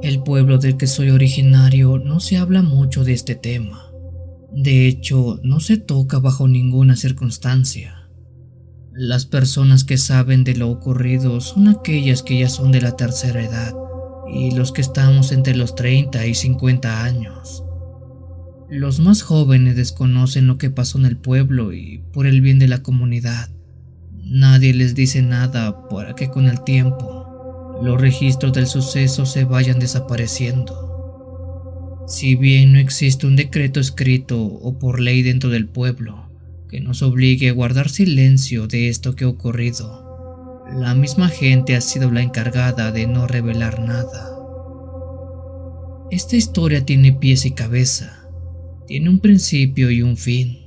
el pueblo del que soy originario no se habla mucho de este tema. De hecho, no se toca bajo ninguna circunstancia. Las personas que saben de lo ocurrido son aquellas que ya son de la tercera edad y los que estamos entre los 30 y 50 años. Los más jóvenes desconocen lo que pasó en el pueblo y por el bien de la comunidad, nadie les dice nada para que con el tiempo los registros del suceso se vayan desapareciendo. Si bien no existe un decreto escrito o por ley dentro del pueblo que nos obligue a guardar silencio de esto que ha ocurrido, la misma gente ha sido la encargada de no revelar nada. Esta historia tiene pies y cabeza. Tiene un principio y un fin.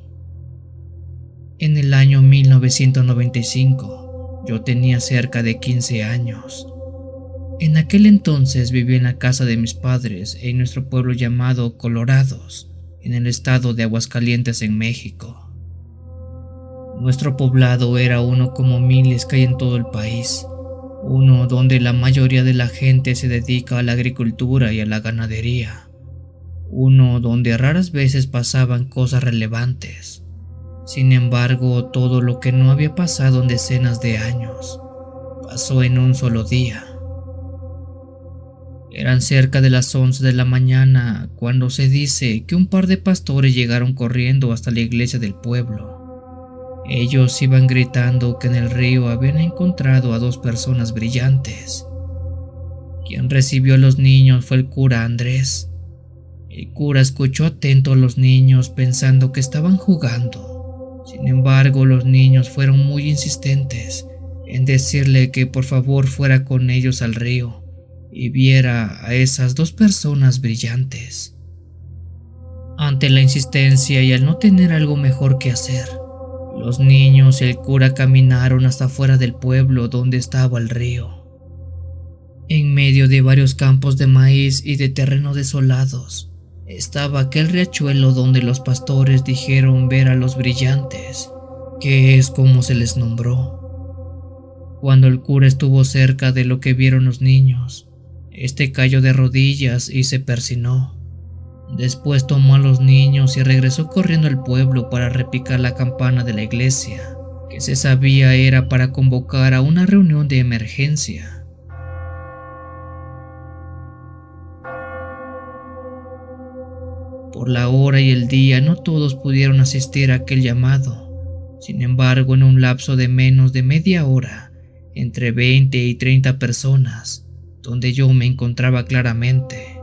En el año 1995, yo tenía cerca de 15 años. En aquel entonces vivía en la casa de mis padres en nuestro pueblo llamado Colorados, en el estado de Aguascalientes, en México. Nuestro poblado era uno como miles que hay en todo el país, uno donde la mayoría de la gente se dedica a la agricultura y a la ganadería. Uno donde raras veces pasaban cosas relevantes. Sin embargo, todo lo que no había pasado en decenas de años, pasó en un solo día. Eran cerca de las 11 de la mañana cuando se dice que un par de pastores llegaron corriendo hasta la iglesia del pueblo. Ellos iban gritando que en el río habían encontrado a dos personas brillantes. Quien recibió a los niños fue el cura Andrés. El cura escuchó atento a los niños pensando que estaban jugando. Sin embargo, los niños fueron muy insistentes en decirle que por favor fuera con ellos al río y viera a esas dos personas brillantes. Ante la insistencia y al no tener algo mejor que hacer, los niños y el cura caminaron hasta fuera del pueblo donde estaba el río. En medio de varios campos de maíz y de terreno desolados, estaba aquel riachuelo donde los pastores dijeron ver a los brillantes, que es como se les nombró. Cuando el cura estuvo cerca de lo que vieron los niños, este cayó de rodillas y se persinó. Después tomó a los niños y regresó corriendo al pueblo para repicar la campana de la iglesia, que se sabía era para convocar a una reunión de emergencia. Por la hora y el día no todos pudieron asistir a aquel llamado. Sin embargo, en un lapso de menos de media hora, entre 20 y 30 personas, donde yo me encontraba claramente.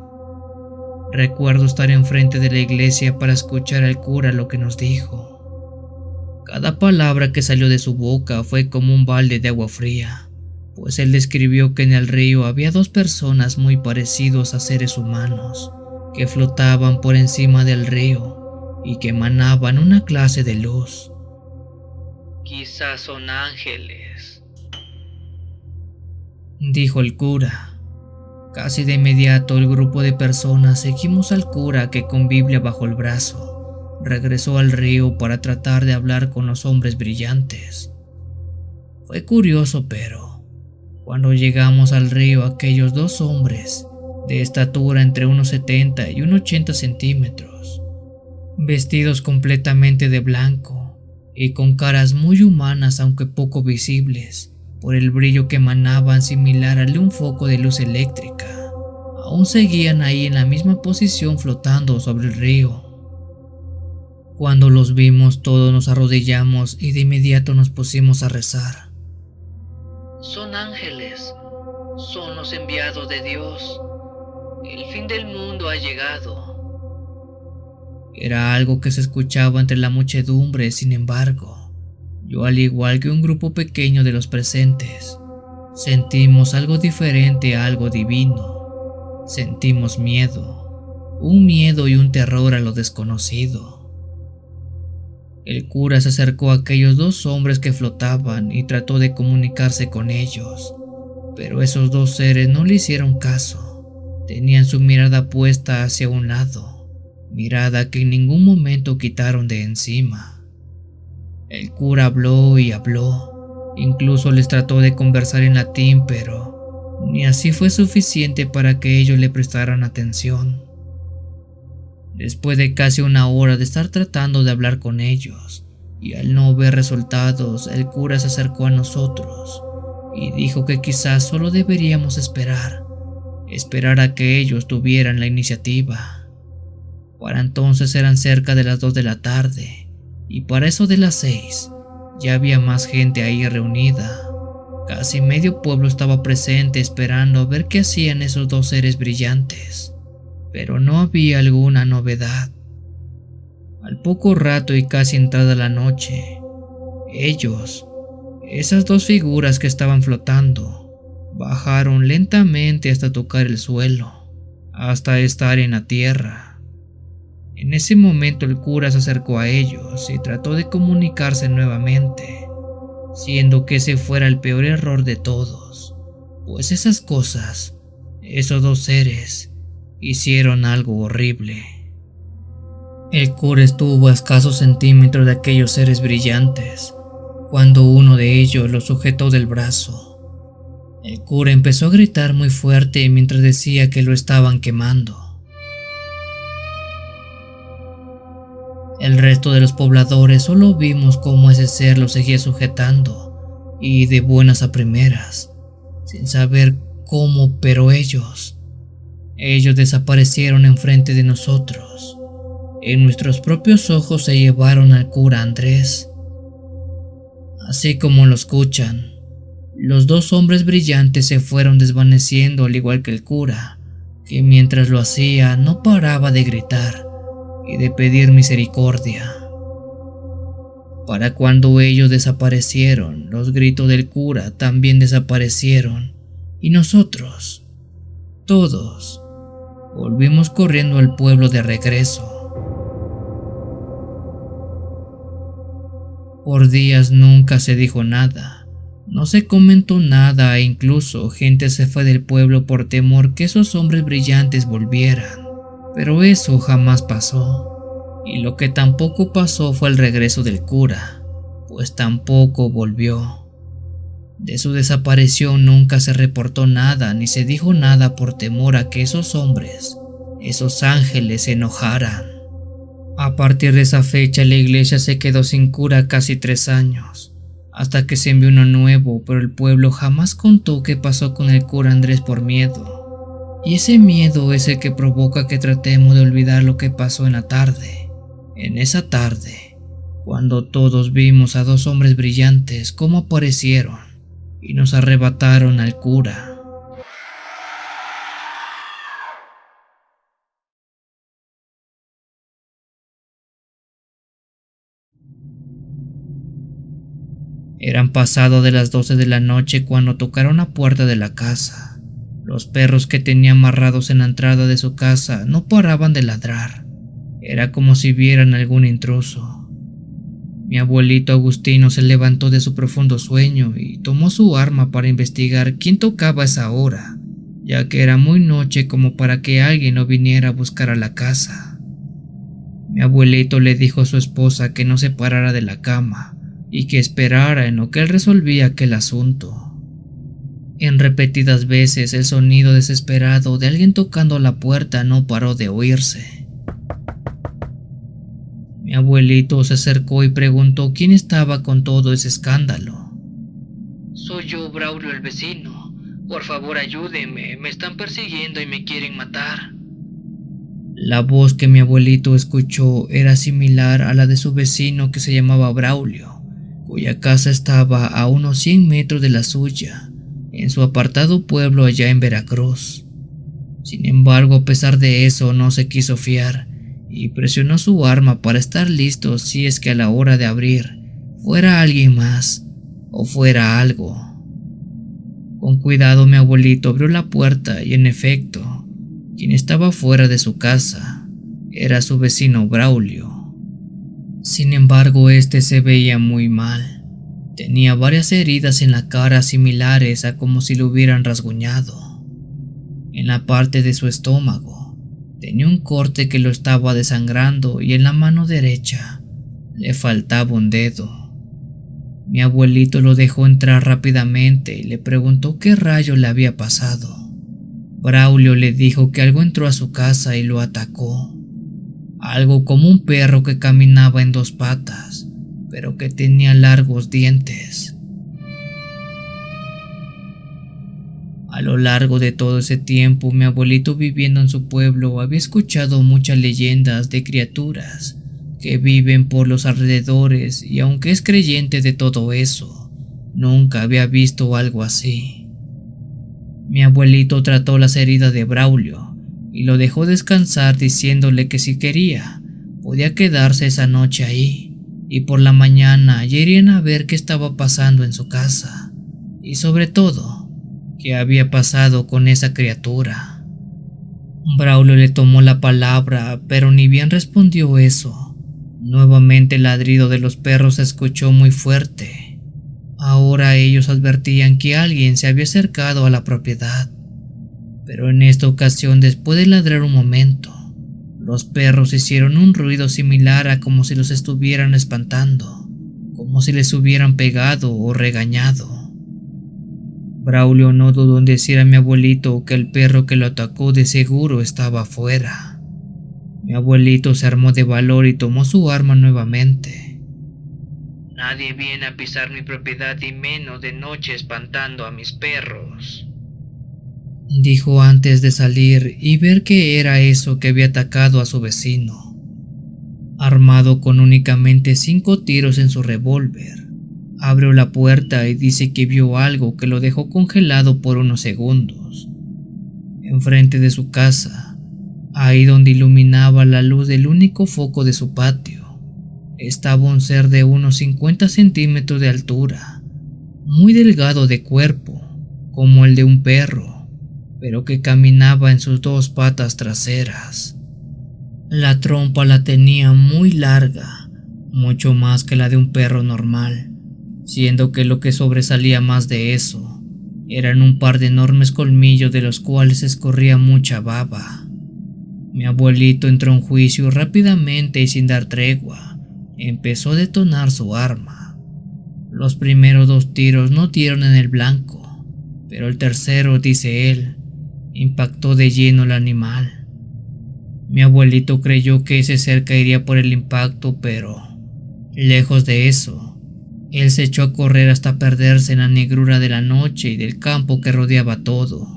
Recuerdo estar enfrente de la iglesia para escuchar al cura lo que nos dijo. Cada palabra que salió de su boca fue como un balde de agua fría, pues él describió que en el río había dos personas muy parecidos a seres humanos, que flotaban por encima del río y que emanaban una clase de luz. Quizás son ángeles, dijo el cura. Casi de inmediato el grupo de personas seguimos al cura que con Biblia bajo el brazo regresó al río para tratar de hablar con los hombres brillantes. Fue curioso, pero cuando llegamos al río aquellos dos hombres de estatura entre unos 70 y unos 80 centímetros, vestidos completamente de blanco y con caras muy humanas aunque poco visibles por el brillo que emanaban similar al de un foco de luz eléctrica, aún seguían ahí en la misma posición flotando sobre el río. Cuando los vimos todos nos arrodillamos y de inmediato nos pusimos a rezar. son ángeles, son los enviados de Dios. El fin del mundo ha llegado. Era algo que se escuchaba entre la muchedumbre. Sin embargo, yo, al igual que un grupo pequeño de los presentes, sentimos algo diferente a algo divino. Sentimos miedo, un miedo y un terror a lo desconocido. El cura se acercó a aquellos dos hombres que flotaban y trató de comunicarse con ellos, pero esos dos seres no le hicieron caso. Tenían su mirada puesta hacia un lado, mirada que en ningún momento quitaron de encima. El cura habló y habló, incluso les trató de conversar en latín, pero ni así fue suficiente para que ellos le prestaran atención. Después de casi una hora de estar tratando de hablar con ellos, y al no ver resultados, el cura se acercó a nosotros y dijo que quizás solo deberíamos esperar a que ellos tuvieran la iniciativa. Para entonces eran cerca de las 2 de la tarde, y para eso de las 6 ya había más gente ahí reunida. Casi medio pueblo estaba presente esperando a ver qué hacían esos dos seres brillantes, pero no había alguna novedad. Al poco rato y casi entrada la noche, esas dos figuras que estaban flotando, bajaron lentamente hasta tocar el suelo, hasta estar en la tierra. En ese momento el cura se acercó a ellos y trató de comunicarse nuevamente, siendo que ese fuera el peor error de todos, pues esas cosas, esos dos seres, hicieron algo horrible. El cura estuvo a escasos centímetros de aquellos seres brillantes, cuando uno de ellos lo sujetó del brazo. El cura empezó a gritar muy fuerte mientras decía que lo estaban quemando. El resto de los pobladores solo vimos cómo ese ser lo seguía sujetando, y de buenas a primeras, sin saber cómo, pero ellos desaparecieron enfrente de nosotros. En nuestros propios ojos se llevaron al cura Andrés. Así como lo escuchan, los dos hombres brillantes se fueron desvaneciendo al igual que el cura, que mientras lo hacía no paraba de gritar y de pedir misericordia. Para cuando ellos desaparecieron, los gritos del cura también desaparecieron y nosotros, todos, volvimos corriendo al pueblo de regreso. Por días nunca se dijo nada, no se comentó nada e incluso gente se fue del pueblo por temor que esos hombres brillantes volvieran. Pero eso jamás pasó, y lo que tampoco pasó fue el regreso del cura, pues tampoco volvió. De su desaparición nunca se reportó nada ni se dijo nada por temor a que esos hombres, esos ángeles, se enojaran. A partir de esa fecha la iglesia se quedó sin cura casi 3 años, hasta que se envió uno nuevo, pero el pueblo jamás contó qué pasó con el cura Andrés por miedo. Y ese miedo es el que provoca que tratemos de olvidar lo que pasó en la tarde. En esa tarde, cuando todos vimos a dos hombres brillantes cómo aparecieron y nos arrebataron al cura. Eran pasado de las 12 de la noche cuando tocaron la puerta de la casa. Los perros que tenía amarrados en la entrada de su casa no paraban de ladrar. Era como si vieran algún intruso. Mi abuelito Agustino se levantó de su profundo sueño y tomó su arma para investigar quién tocaba a esa hora, ya que era muy noche como para que alguien no viniera a buscar a la casa. Mi abuelito le dijo a su esposa que no se parara de la cama y que esperara en lo que él resolvía aquel asunto. En repetidas veces el sonido desesperado de alguien tocando la puerta no paró de oírse. Mi abuelito se acercó y preguntó quién estaba con todo ese escándalo. Soy yo, Braulio, el vecino. Por favor, ayúdenme. Me están persiguiendo y me quieren matar. La voz que mi abuelito escuchó era similar a la de su vecino que se llamaba Braulio, cuya casa estaba a unos 100 metros de la suya, en su apartado pueblo allá en Veracruz. Sin embargo, a pesar de eso, no se quiso fiar y presionó su arma para estar listo si es que a la hora de abrir fuera alguien más o fuera algo. Con cuidado mi abuelito abrió la puerta y en efecto, quien estaba fuera de su casa era su vecino Braulio. Sin embargo, este se veía muy mal. Tenía varias heridas en la cara similares a como si lo hubieran rasguñado. En la parte de su estómago tenía un corte que lo estaba desangrando y en la mano derecha le faltaba un dedo. Mi abuelito lo dejó entrar rápidamente y le preguntó qué rayo le había pasado. Braulio le dijo que algo entró a su casa y lo atacó. Algo como un perro que caminaba en dos patas, pero que tenía largos dientes. A lo largo de todo ese tiempo, mi abuelito viviendo en su pueblo había escuchado muchas leyendas de criaturas que viven por los alrededores, y aunque es creyente de todo eso, nunca había visto algo así. Mi abuelito trató las heridas de Braulio y lo dejó descansar diciéndole que si quería, podía quedarse esa noche ahí, y por la mañana ya irían a ver qué estaba pasando en su casa, y sobre todo, qué había pasado con esa criatura. Braulio le tomó la palabra, pero ni bien respondió eso, nuevamente el ladrido de los perros se escuchó muy fuerte. Ahora ellos advertían que alguien se había acercado a la propiedad, pero en esta ocasión, después de ladrar un momento, los perros hicieron un ruido similar a como si los estuvieran espantando, como si les hubieran pegado o regañado. Braulio no dudó en decir a mi abuelito que el perro que lo atacó de seguro estaba afuera. Mi abuelito se armó de valor y tomó su arma nuevamente. Nadie viene a pisar mi propiedad y menos de noche espantando a mis perros, dijo antes de salir y ver qué era eso que había atacado a su vecino. Armado con únicamente 5 tiros en su revólver, abrió la puerta y dice que vio algo que lo dejó congelado por unos segundos. Enfrente de su casa, ahí donde iluminaba la luz del único foco de su patio, estaba un ser de unos 50 centímetros de altura, muy delgado de cuerpo, como el de un perro, pero que caminaba en sus 2 patas traseras. La trompa la tenía muy larga, mucho más que la de un perro normal, siendo que lo que sobresalía más de eso eran un par de enormes colmillos de los cuales escorría mucha baba. Mi abuelito entró en juicio rápidamente y sin dar tregua, empezó a detonar su arma. Los primeros 2 tiros no dieron en el blanco, pero el tercero, dice él, impactó de lleno al animal. Mi abuelito creyó que ese ser caería por el impacto, pero, lejos de eso, él se echó a correr hasta perderse en la negrura de la noche y del campo que rodeaba todo.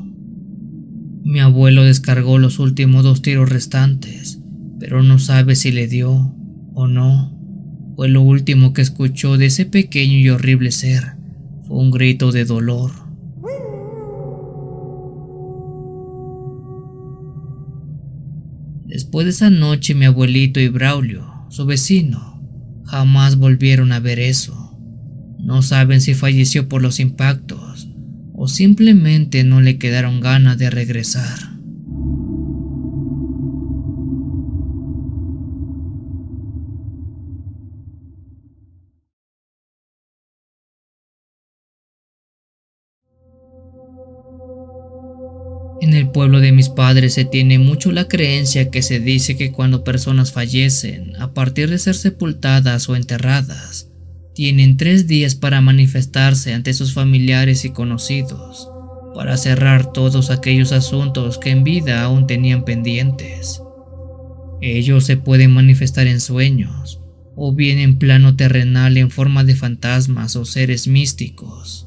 Mi abuelo descargó los últimos 2 tiros restantes, pero no sabe si le dio o no. Fue lo último que escuchó de ese pequeño y horrible ser. Fue un grito de dolor. Después de esa noche, mi abuelito y Braulio, su vecino, jamás volvieron a ver eso. No saben si falleció por los impactos o simplemente no le quedaron ganas de regresar. En el pueblo de mis padres se tiene mucho la creencia que se dice que cuando personas fallecen, a partir de ser sepultadas o enterradas, tienen 3 días para manifestarse ante sus familiares y conocidos, para cerrar todos aquellos asuntos que en vida aún tenían pendientes. Ellos se pueden manifestar en sueños, o bien en plano terrenal en forma de fantasmas o seres místicos.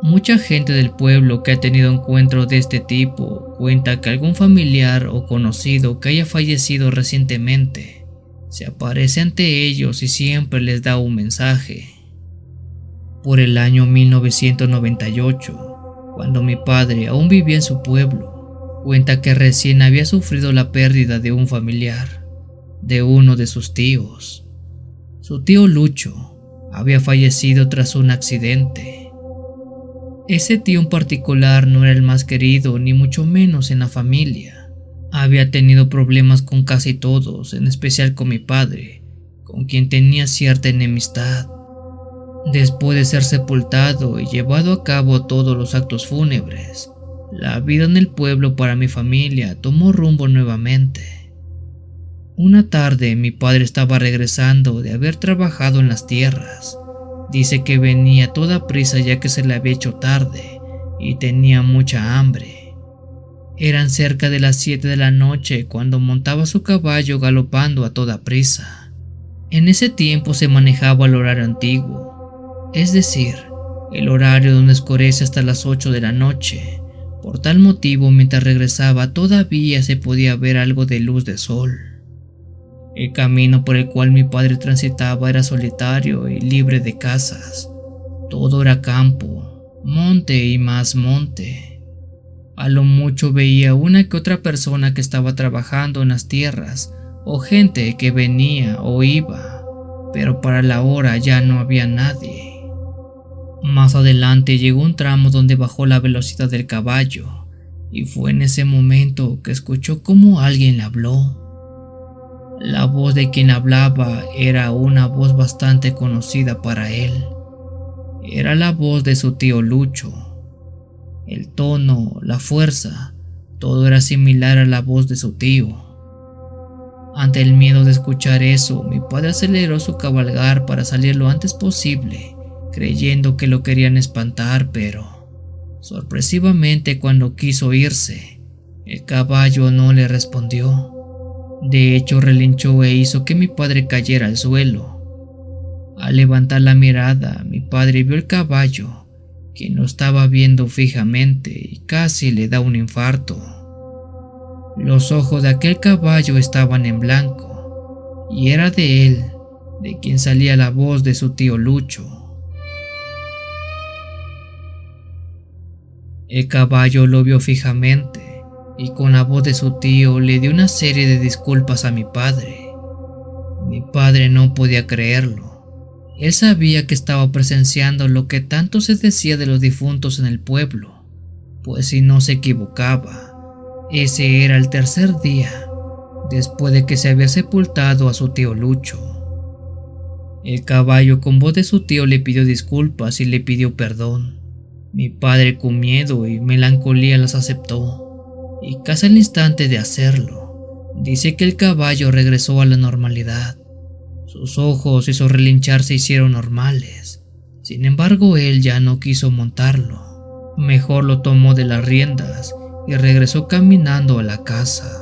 Mucha gente del pueblo que ha tenido encuentros de este tipo cuenta que algún familiar o conocido que haya fallecido recientemente se aparece ante ellos y siempre les da un mensaje. Por el año 1998, cuando mi padre aún vivía en su pueblo, cuenta que recién había sufrido la pérdida de un familiar, de uno de sus tíos. Su tío Lucho había fallecido tras un accidente. Ese tío en particular no era el más querido, ni mucho menos en la familia. Había tenido problemas con casi todos, en especial con mi padre, con quien tenía cierta enemistad. Después de ser sepultado y llevado a cabo todos los actos fúnebres, la vida en el pueblo para mi familia tomó rumbo nuevamente. Una tarde mi padre estaba regresando de haber trabajado en las tierras, Dice que venía a toda prisa ya que se le había hecho tarde y tenía mucha hambre. Eran cerca de las 7 de la noche cuando montaba su caballo galopando a toda prisa. En ese tiempo se manejaba el horario antiguo, es decir, el horario donde oscurece hasta las 8 de la noche. Por tal motivo, mientras regresaba todavía se podía ver algo de luz de sol. El camino por el cual mi padre transitaba era solitario y libre de casas. Todo era campo, monte y más monte. A lo mucho veía una que otra persona que estaba trabajando en las tierras o gente que venía o iba, pero para la hora ya no había nadie. Más adelante llegó un tramo donde bajó la velocidad del caballo y fue en ese momento que escuchó cómo alguien le habló. La voz de quien hablaba era una voz bastante conocida para él. Era la voz de su tío Lucho. El tono, la fuerza, todo era similar a la voz de su tío. Ante el miedo de escuchar eso, mi padre aceleró su cabalgar para salir lo antes posible, creyendo que lo querían espantar, pero sorpresivamente cuando quiso irse, el caballo no le respondió. De hecho, relinchó e hizo que mi padre cayera al suelo. Al levantar la mirada, mi padre vio el caballo, quien lo estaba viendo fijamente y casi le da un infarto. Los ojos de aquel caballo estaban en blanco, y era de él, de quien salía la voz de su tío Lucho. El caballo lo vio fijamente y con la voz de su tío le dio una serie de disculpas a mi padre. Mi padre no podía creerlo. Él sabía que estaba presenciando lo que tanto se decía de los difuntos en el pueblo, pues si no se equivocaba, ese era el tercer día después de que se había sepultado a su tío Lucho. El caballo con voz de su tío le pidió disculpas y le pidió perdón. Mi padre con miedo y melancolía las aceptó, y casi al instante de hacerlo, dice que el caballo regresó a la normalidad. Sus ojos y su relinchar se hicieron normales. Sin embargo, él ya no quiso montarlo. Mejor lo tomó de las riendas y regresó caminando a la casa.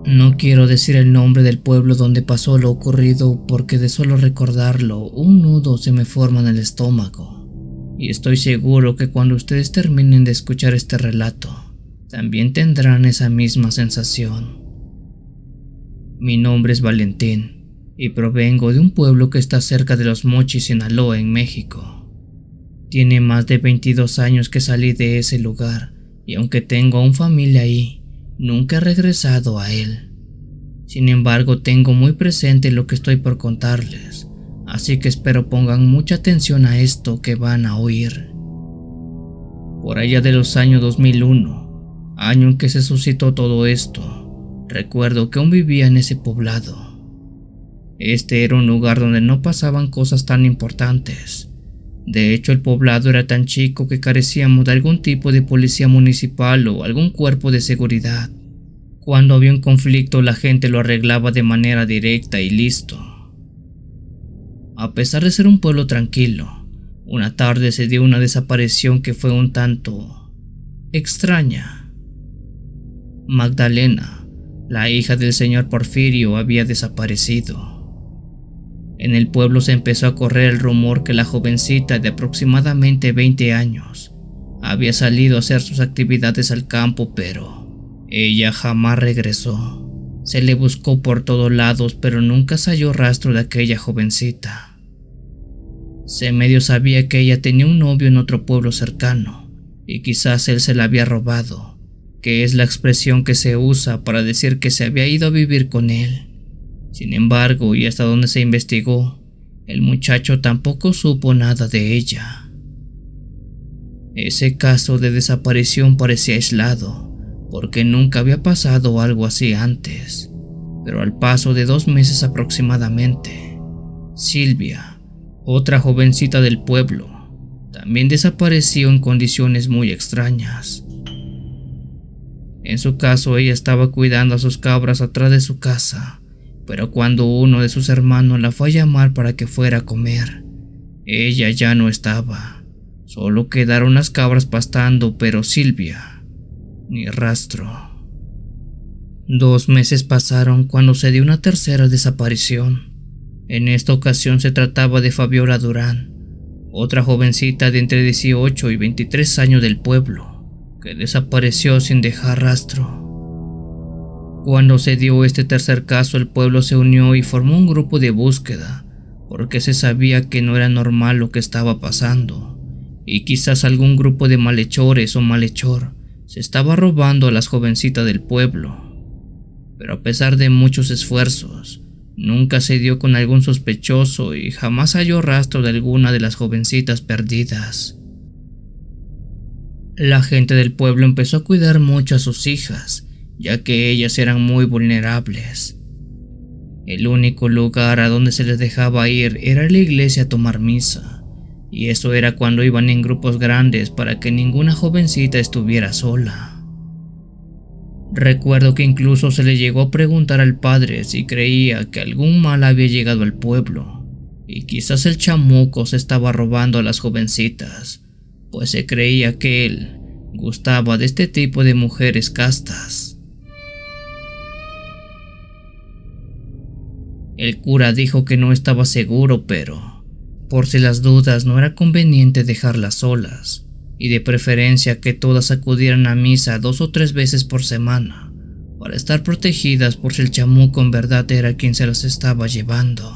No quiero decir el nombre del pueblo donde pasó lo ocurrido porque de solo recordarlo un nudo se me forma en el estómago. Y estoy seguro que cuando ustedes terminen de escuchar este relato, también tendrán esa misma sensación. Mi nombre es Valentín y provengo de un pueblo que está cerca de Los Mochis, Sinaloa, en México. Tiene más de 22 años que salí de ese lugar y aunque tengo aún familia ahí, nunca he regresado a él. Sin embargo, tengo muy presente lo que estoy por contarles, así que espero pongan mucha atención a esto que van a oír. Por allá de los años 2001, año en que se suscitó todo esto, recuerdo que aún vivía en ese poblado. Este era un lugar donde no pasaban cosas tan importantes. De hecho, el poblado era tan chico que carecíamos de algún tipo de policía municipal o algún cuerpo de seguridad. Cuando había un conflicto, la gente lo arreglaba de manera directa y listo. A pesar de ser un pueblo tranquilo, una tarde se dio una desaparición que fue un tanto extraña. Magdalena, la hija del señor Porfirio, había desaparecido. En el pueblo se empezó a correr el rumor que la jovencita de aproximadamente 20 años había salido a hacer sus actividades al campo, pero ella jamás regresó. Se le buscó por todos lados, pero nunca se halló rastro de aquella jovencita. Se medio sabía que ella tenía un novio en otro pueblo cercano, y quizás él se la había robado, que es la expresión que se usa para decir que se había ido a vivir con él. Sin embargo, y hasta donde se investigó, el muchacho tampoco supo nada de ella. Ese caso de desaparición parecía aislado, porque nunca había pasado algo así antes. Pero al paso de 2 meses aproximadamente, Silvia, otra jovencita del pueblo, también desapareció en condiciones muy extrañas. En su caso, ella estaba cuidando a sus cabras atrás de su casa, pero cuando uno de sus hermanos la fue a llamar para que fuera a comer, ella ya no estaba. Solo quedaron las cabras pastando, pero Silvia, ni rastro. 2 meses pasaron cuando se dio una tercera desaparición. En esta ocasión se trataba de Fabiola Durán, otra jovencita de entre 18 y 23 años del pueblo, que desapareció sin dejar rastro. Cuando se dio este tercer caso, el pueblo se unió y formó un grupo de búsqueda, porque se sabía que no era normal lo que estaba pasando, y quizás algún grupo de malhechores o malhechor se estaba robando a las jovencitas del pueblo. Pero a pesar de muchos esfuerzos, nunca se dio con algún sospechoso y jamás halló rastro de alguna de las jovencitas perdidas. La gente del pueblo empezó a cuidar mucho a sus hijas, ya que ellas eran muy vulnerables. El único lugar a donde se les dejaba ir era la iglesia a tomar misa, y eso era cuando iban en grupos grandes para que ninguna jovencita estuviera sola. Recuerdo que incluso se le llegó a preguntar al padre si creía que algún mal había llegado al pueblo, y quizás el chamuco se estaba robando a las jovencitas, pues se creía que él gustaba de este tipo de mujeres castas. El cura dijo que no estaba seguro, pero por si las dudas no era conveniente dejarlas solas, y de preferencia que todas acudieran a misa 2 o 3 veces por semana, para estar protegidas por si el chamuco en verdad era quien se las estaba llevando.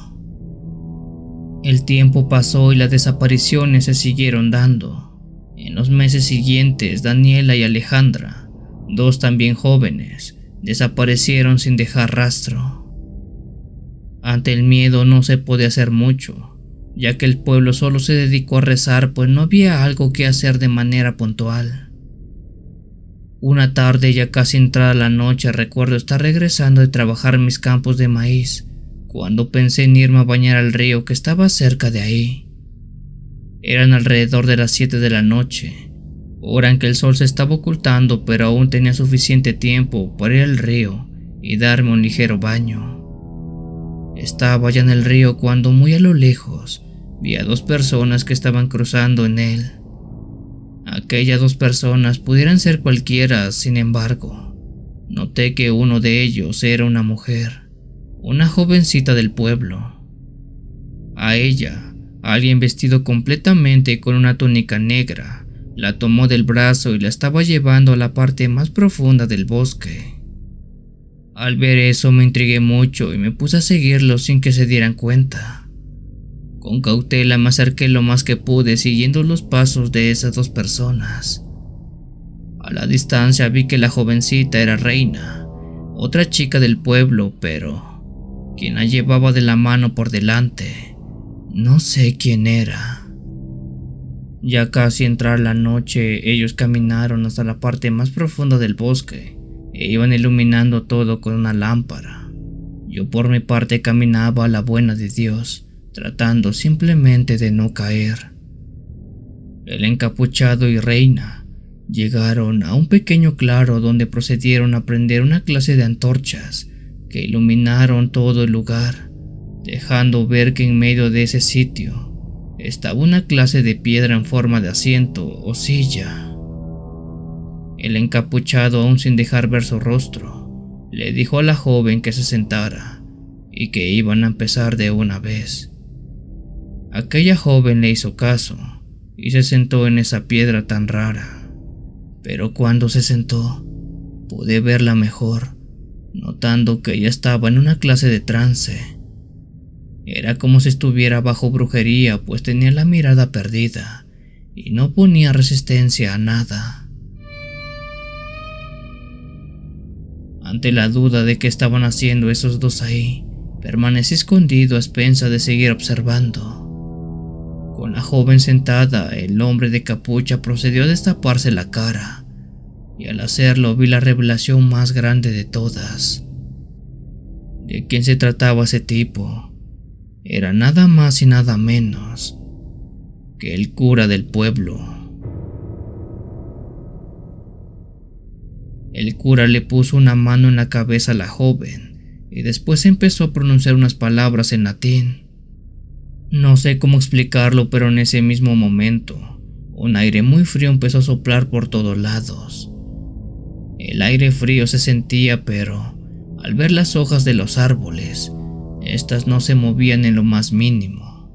El tiempo pasó y las desapariciones se siguieron dando. En los meses siguientes, Daniela y Alejandra, 2 también jóvenes, desaparecieron sin dejar rastro. Ante el miedo no se podía hacer mucho, ya que el pueblo solo se dedicó a rezar, pues no había algo que hacer de manera puntual. Una tarde, ya casi entrada la noche, recuerdo estar regresando de trabajar mis campos de maíz, cuando pensé en irme a bañar al río que estaba cerca de ahí. Eran alrededor de las 7 de la noche, hora en que el sol se estaba ocultando, pero aún tenía suficiente tiempo para ir al río y darme un ligero baño. Estaba ya en el río cuando, muy a lo lejos, vi a 2 personas que estaban cruzando en él. Aquellas 2 personas pudieran ser cualquiera, sin embargo, noté que uno de ellos era una mujer, una jovencita del pueblo. A ella, alguien vestido completamente con una túnica negra, la tomó del brazo y la estaba llevando a la parte más profunda del bosque. Al ver eso me intrigué mucho y me puse a seguirlos sin que se dieran cuenta. Con cautela me acerqué lo más que pude, siguiendo los pasos de esas 2 personas. A la distancia vi que la jovencita era Reina, otra chica del pueblo, pero quien la llevaba de la mano por delante, no sé quién era. Ya casi entrar la noche, ellos caminaron hasta la parte más profunda del bosque e iban iluminando todo con una lámpara. Yo por mi parte caminaba a la buena de Dios, tratando simplemente de no caer. El encapuchado y Reina llegaron a un pequeño claro donde procedieron a prender una clase de antorchas que iluminaron todo el lugar, dejando ver que en medio de ese sitio estaba una clase de piedra en forma de asiento o silla. El encapuchado, aún sin dejar ver su rostro, le dijo a la joven que se sentara y que iban a empezar de una vez. Aquella joven le hizo caso y se sentó en esa piedra tan rara, pero cuando se sentó pude verla mejor, notando que ella estaba en una clase de trance. Era como si estuviera bajo brujería, pues tenía la mirada perdida y no ponía resistencia a nada. Ante la duda de qué estaban haciendo esos 2 ahí, permanecí escondido a expensas de seguir observando. Con la joven sentada, el hombre de capucha procedió a destaparse la cara, y al hacerlo vi la revelación más grande de todas. ¿De quién se trataba ese tipo? Era nada más y nada menos que el cura del pueblo. El cura le puso una mano en la cabeza a la joven y después empezó a pronunciar unas palabras en latín. No sé cómo explicarlo, pero en ese mismo momento, un aire muy frío empezó a soplar por todos lados. El aire frío se sentía, pero al ver las hojas de los árboles, estas no se movían en lo más mínimo,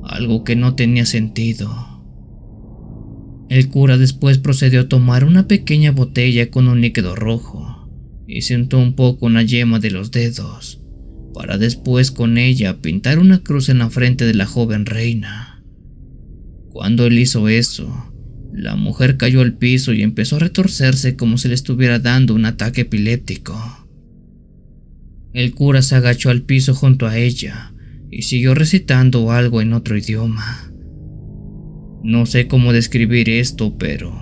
algo que no tenía sentido. El cura después procedió a tomar una pequeña botella con un líquido rojo y se untó un poco en la yema de los dedos, para después con ella pintar una cruz en la frente de la joven reina. Cuando él hizo eso, la mujer cayó al piso y empezó a retorcerse como si le estuviera dando un ataque epiléptico. El cura se agachó al piso junto a ella y siguió recitando algo en otro idioma. No sé cómo describir esto, pero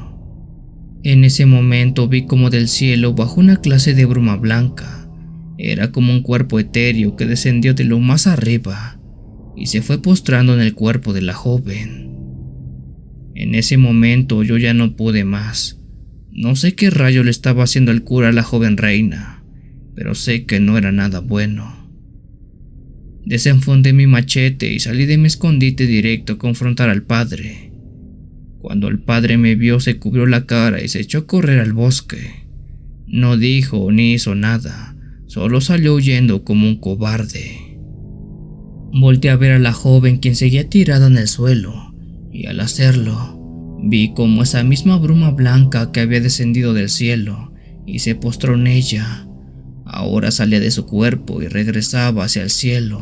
en ese momento vi como del cielo bajó una clase de bruma blanca. Era como un cuerpo etéreo que descendió de lo más arriba y se fue postrando en el cuerpo de la joven. En ese momento yo ya no pude más. No sé qué rayo le estaba haciendo el cura a la joven reina, pero sé que no era nada bueno. Desenfundé mi machete y salí de mi escondite directo a confrontar al padre. Cuando el padre me vio, se cubrió la cara y se echó a correr al bosque. No dijo ni hizo nada, solo salió huyendo como un cobarde. Volteé a ver a la joven, quien seguía tirada en el suelo, y al hacerlo, vi como esa misma bruma blanca que había descendido del cielo y se postró en ella, ahora salía de su cuerpo y regresaba hacia el cielo.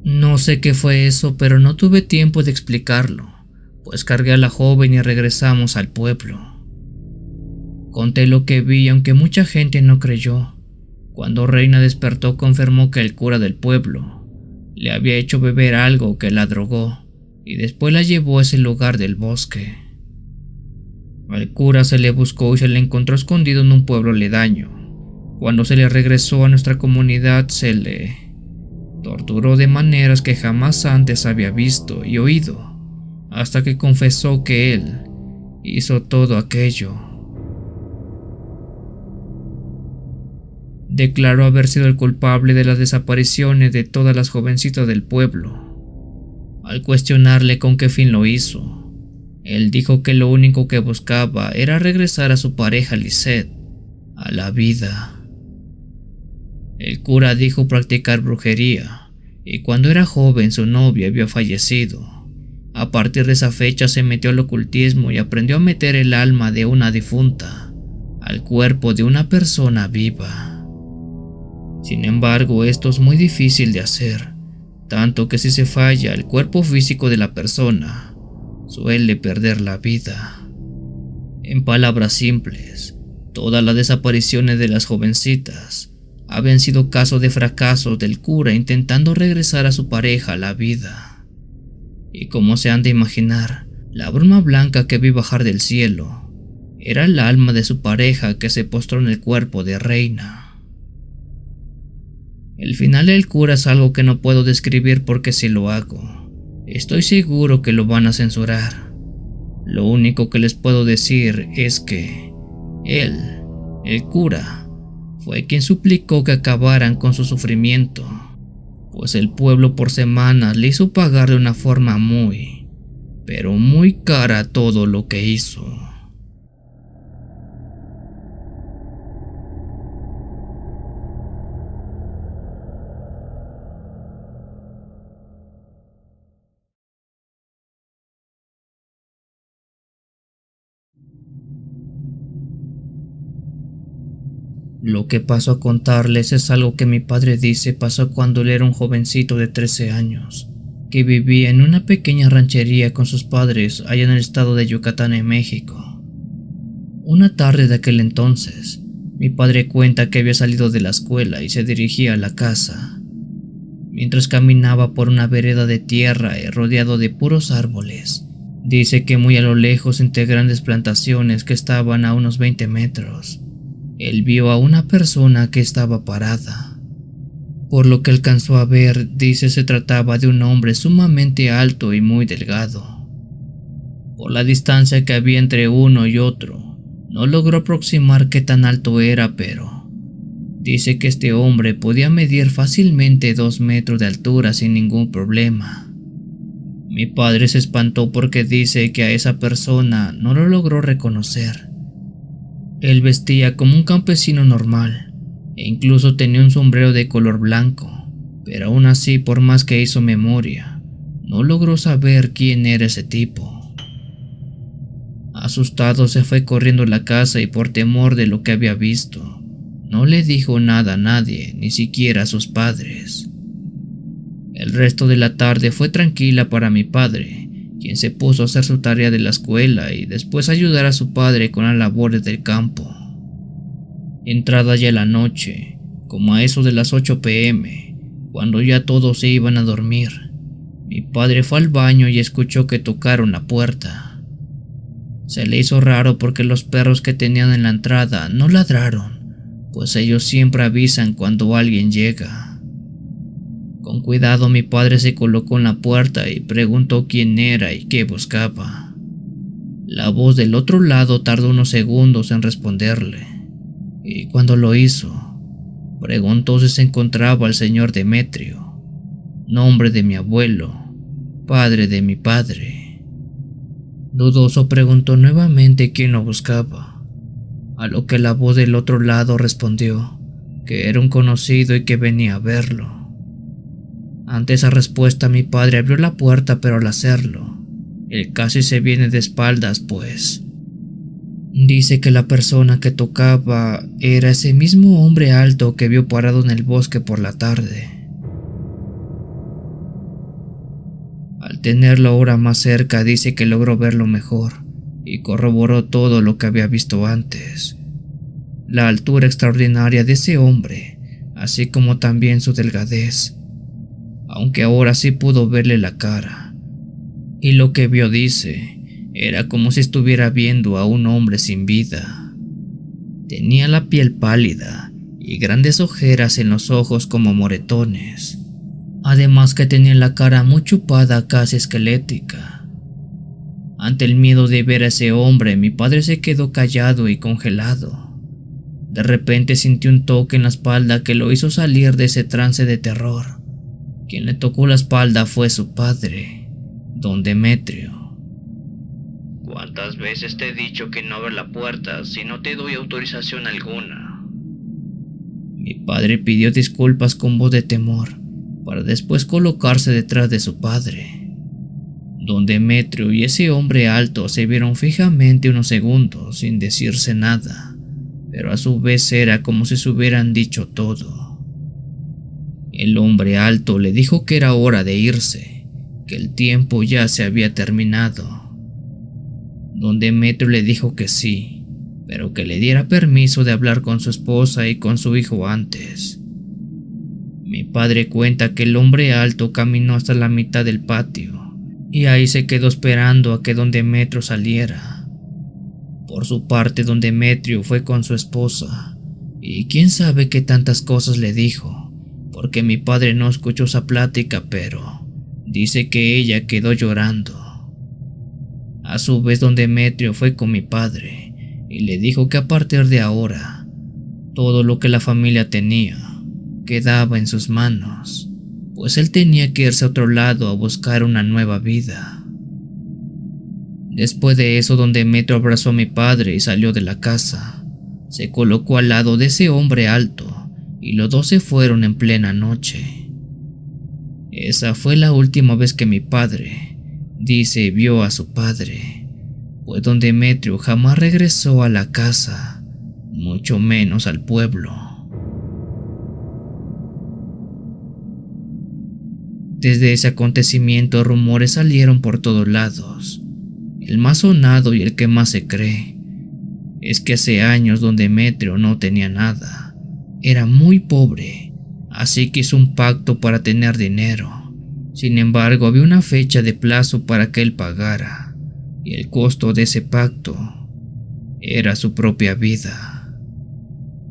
No sé qué fue eso, pero no tuve tiempo de explicarlo, pues cargué a la joven y regresamos al pueblo. Conté lo que vi, aunque mucha gente no creyó. Cuando Reina despertó, confirmó que el cura del pueblo le había hecho beber algo que la drogó y después la llevó a ese lugar del bosque. Al cura se le buscó y se le encontró escondido en un pueblo aledaño. Cuando se le regresó a nuestra comunidad, se le torturó de maneras que jamás antes había visto y oído, hasta que confesó que él hizo todo aquello. Declaró haber sido el culpable de las desapariciones de todas las jovencitas del pueblo. Al cuestionarle con qué fin lo hizo, él dijo que lo único que buscaba era regresar a su pareja Lisette a la vida. El cura dijo practicar brujería, y cuando era joven su novia había fallecido. A partir de esa fecha se metió al ocultismo y aprendió a meter el alma de una difunta al cuerpo de una persona viva. Sin embargo, esto es muy difícil de hacer, tanto que si se falla el cuerpo físico de la persona, suele perder la vida. En palabras simples, todas las desapariciones de las jovencitas habían sido caso de fracaso del cura intentando regresar a su pareja a la vida. Y como se han de imaginar, la bruma blanca que vi bajar del cielo era el alma de su pareja que se postró en el cuerpo de Reina. El final del cura es algo que no puedo describir porque si lo hago, estoy seguro que lo van a censurar. Lo único que les puedo decir es que él, el cura, fue quien suplicó que acabaran con su sufrimiento, pues el pueblo por semanas le hizo pagar de una forma muy, pero muy cara todo lo que hizo. Lo que paso a contarles es algo que mi padre dice pasó cuando él era un jovencito de 13 años, que vivía en una pequeña ranchería con sus padres allá en el estado de Yucatán, en México. Una tarde de aquel entonces, mi padre cuenta que había salido de la escuela y se dirigía a la casa. Mientras caminaba por una vereda de tierra rodeado de puros árboles, dice que muy a lo lejos, entre grandes plantaciones que estaban a unos 20 metros, él vio a una persona que estaba parada. Por lo que alcanzó a ver, dice se trataba de un hombre sumamente alto y muy delgado. Por la distancia que había entre uno y otro, No logró aproximar qué tan alto era, pero dice que este hombre podía medir fácilmente 2 metros de altura sin ningún problema. Mi padre se espantó porque dice que a esa persona no lo logró reconocer. Él vestía como un campesino normal e incluso tenía un sombrero de color blanco, pero aún así, por más que hizo memoria, no logró saber quién era ese tipo. Asustado se fue corriendo a la casa y por temor de lo que había visto, no le dijo nada a nadie, ni siquiera a sus padres. El resto de la tarde fue tranquila para mi padre, quien se puso a hacer su tarea de la escuela y después a ayudar a su padre con las labores del campo. Entrada ya la noche, como a eso de las 8 p.m., cuando ya todos se iban a dormir, mi padre fue al baño y escuchó que tocaron la puerta. Se le hizo raro porque los perros que tenían en la entrada no ladraron, pues ellos siempre avisan cuando alguien llega. Con cuidado mi padre se colocó en la puerta y preguntó quién era y qué buscaba. La voz del otro lado tardó unos segundos en responderle, y cuando lo hizo, preguntó si se encontraba el señor Demetrio, nombre de mi abuelo, padre de mi padre. Dudoso preguntó nuevamente quién lo buscaba, a lo que la voz del otro lado respondió que era un conocido y que venía a verlo. Ante esa respuesta mi padre abrió la puerta, pero al hacerlo, él casi se viene de espaldas, pues dice que la persona que tocaba era ese mismo hombre alto que vio parado en el bosque por la tarde. Al tenerlo ahora más cerca, dice que logró verlo mejor y corroboró todo lo que había visto antes. La altura extraordinaria de ese hombre, así como también su delgadez, aunque ahora sí pudo verle la cara. Y lo que vio, dice, era como si estuviera viendo a un hombre sin vida. Tenía la piel pálida y grandes ojeras en los ojos como moretones. Además que tenía la cara muy chupada, casi esquelética. Ante el miedo de ver a ese hombre, mi padre se quedó callado y congelado. De repente sintió un toque en la espalda que lo hizo salir de ese trance de terror. Quien le tocó la espalda fue su padre, don Demetrio. ¿Cuántas veces te he dicho que no abras la puerta si no te doy autorización alguna? Mi padre pidió disculpas con voz de temor, para después colocarse detrás de su padre. Don Demetrio y ese hombre alto se vieron fijamente unos segundos sin decirse nada, pero a su vez era como si se hubieran dicho todo. El hombre alto le dijo que era hora de irse, que el tiempo ya se había terminado. Don Demetrio le dijo que sí, pero que le diera permiso de hablar con su esposa y con su hijo antes. Mi padre cuenta que el hombre alto caminó hasta la mitad del patio y ahí se quedó esperando a que don Demetrio saliera. Por su parte, don Demetrio fue con su esposa y quién sabe qué tantas cosas le dijo, porque mi padre no escuchó esa plática, pero dice que ella quedó llorando. A su vez, don Demetrio fue con mi padre y le dijo que a partir de ahora, todo lo que la familia tenía quedaba en sus manos, pues él tenía que irse a otro lado a buscar una nueva vida. Después de eso, don Demetrio abrazó a mi padre y salió de la casa. Se colocó al lado de ese hombre alto y los dos se fueron en plena noche. Esa fue la última vez que mi padre, dice, vio a su padre, pues don Demetrio jamás regresó a la casa, mucho menos al pueblo. Desde ese acontecimiento rumores salieron por todos lados. El más sonado y el que más se cree es que hace años don Demetrio no tenía nada. Era muy pobre, así que hizo un pacto para tener dinero. Sin embargo, había una fecha de plazo para que él pagara, y el costo de ese pacto era su propia vida.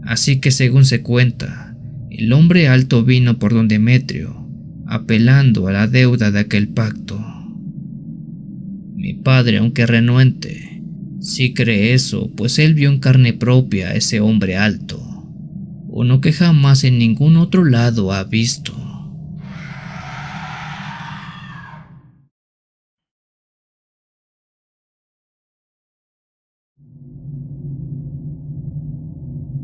Así que, según se cuenta, el hombre alto vino por don Demetrio, apelando a la deuda de aquel pacto. Mi padre, aunque renuente, Sí cree eso, pues él vio en carne propia a ese hombre alto, uno que jamás en ningún otro lado ha visto.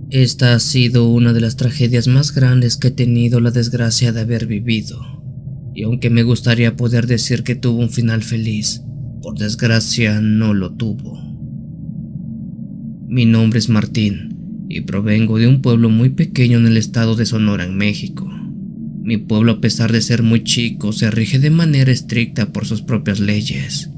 Esta ha sido una de las tragedias más grandes que he tenido la desgracia de haber vivido, y aunque me gustaría poder decir que tuvo un final feliz, por desgracia no lo tuvo. Mi nombre es Martín y provengo de un pueblo muy pequeño en el estado de Sonora, en México. Mi pueblo, a pesar de ser muy chico, se rige de manera estricta por sus propias leyes.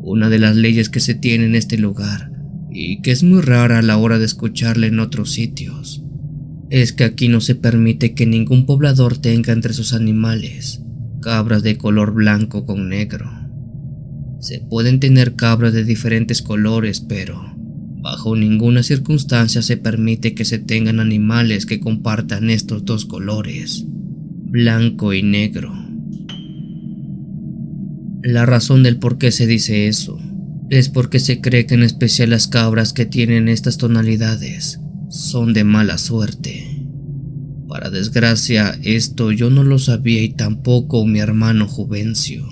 Una de las leyes que se tiene en este lugar, y que es muy rara a la hora de escucharla en otros sitios, es que aquí no se permite que ningún poblador tenga entre sus animales cabras de color blanco con negro. Se pueden tener cabras de diferentes colores, pero bajo ninguna circunstancia se permite que se tengan animales que compartan estos dos colores, blanco y negro. La razón del por qué se dice eso es porque se cree que en especial las cabras que tienen estas tonalidades son de mala suerte. Para desgracia, esto yo no lo sabía y tampoco mi hermano Juvencio.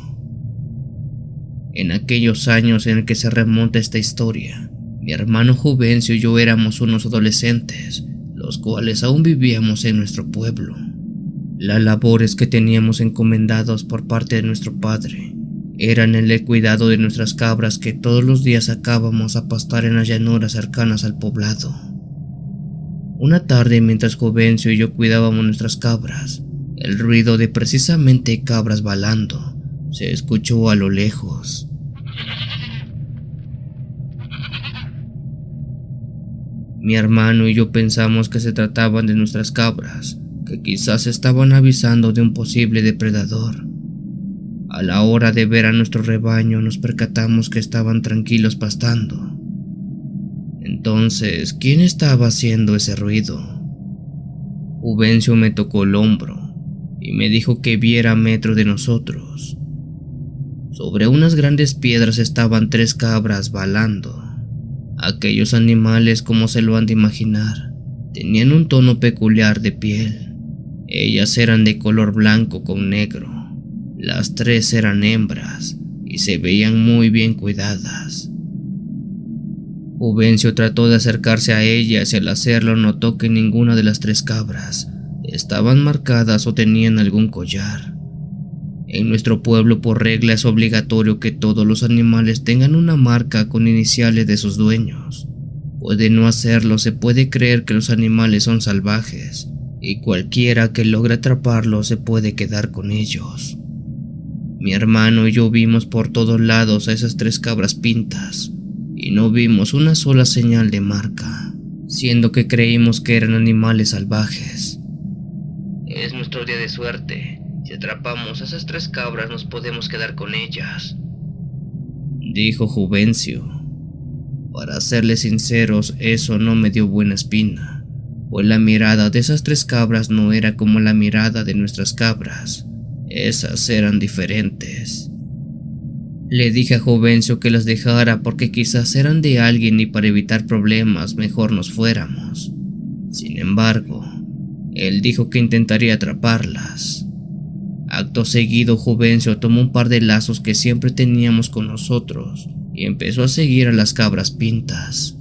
En aquellos años en que se remonta esta historia, mi hermano Juvencio y yo éramos unos adolescentes, los cuales aún vivíamos en nuestro pueblo. Las labores que teníamos encomendados por parte de nuestro padre eran el cuidado de nuestras cabras que todos los días sacábamos a pastar en las llanuras cercanas al poblado. Una tarde, mientras Juvencio y yo cuidábamos nuestras cabras, el ruido de precisamente cabras balando se escuchó a lo lejos. Mi hermano y yo pensamos que se trataban de nuestras cabras, que quizás estaban avisando de un posible depredador. A la hora de ver a nuestro rebaño nos percatamos que estaban tranquilos pastando. Entonces, ¿quién estaba haciendo ese ruido? Juvencio me tocó el hombro y me dijo que viera a metro de nosotros. Sobre unas grandes piedras estaban 3 cabras balando. Aquellos animales, como se lo han de imaginar, tenían un tono peculiar de piel. Ellas eran de color blanco con negro. Las 3 eran hembras y se veían muy bien cuidadas. Juvencio trató de acercarse a ellas y al hacerlo notó que ninguna de las 3 cabras estaban marcadas o tenían algún collar. En nuestro pueblo, por regla, es obligatorio que todos los animales tengan una marca con iniciales de sus dueños, pues de no hacerlo se puede creer que los animales son salvajes y cualquiera que logre atraparlos se puede quedar con ellos. Mi hermano y yo vimos por todos lados a esas 3 cabras pintas y no vimos una sola señal de marca, siendo que creímos que eran animales salvajes. Es nuestro día de suerte. Si atrapamos a esas 3 cabras nos podemos quedar con ellas, dijo Juvencio. Para serles sinceros, eso no me dio buena espina, pues la mirada de esas 3 cabras no era como la mirada de nuestras cabras. Esas eran diferentes. Le dije a Juvencio que las dejara porque quizás eran de alguien y para evitar problemas mejor nos fuéramos. Sin embargo, él dijo que intentaría atraparlas. Acto seguido, Juvencio tomó un par de lazos que siempre teníamos con nosotros y empezó a seguir a las cabras pintas.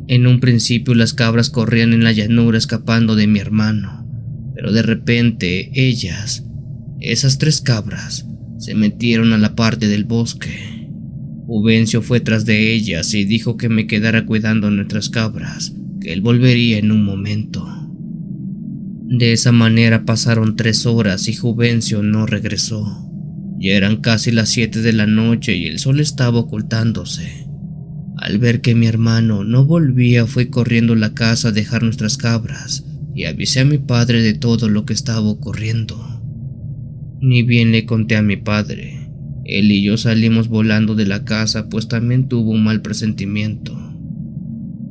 En un principio las cabras corrían en la llanura escapando de mi hermano, pero de repente esas 3 cabras, se metieron a la parte del bosque. Juvencio fue tras de ellas y dijo que me quedara cuidando a nuestras cabras, que él volvería en un momento. De esa manera pasaron 3 horas y Juvencio no regresó. Ya eran casi las 7 de la noche y el sol estaba ocultándose. Al ver que mi hermano no volvía, fui corriendo a la casa a dejar nuestras cabras y avisé a mi padre de todo lo que estaba ocurriendo. Ni bien le conté a mi padre. Él y yo salimos volando de la casa, pues también tuvo un mal presentimiento.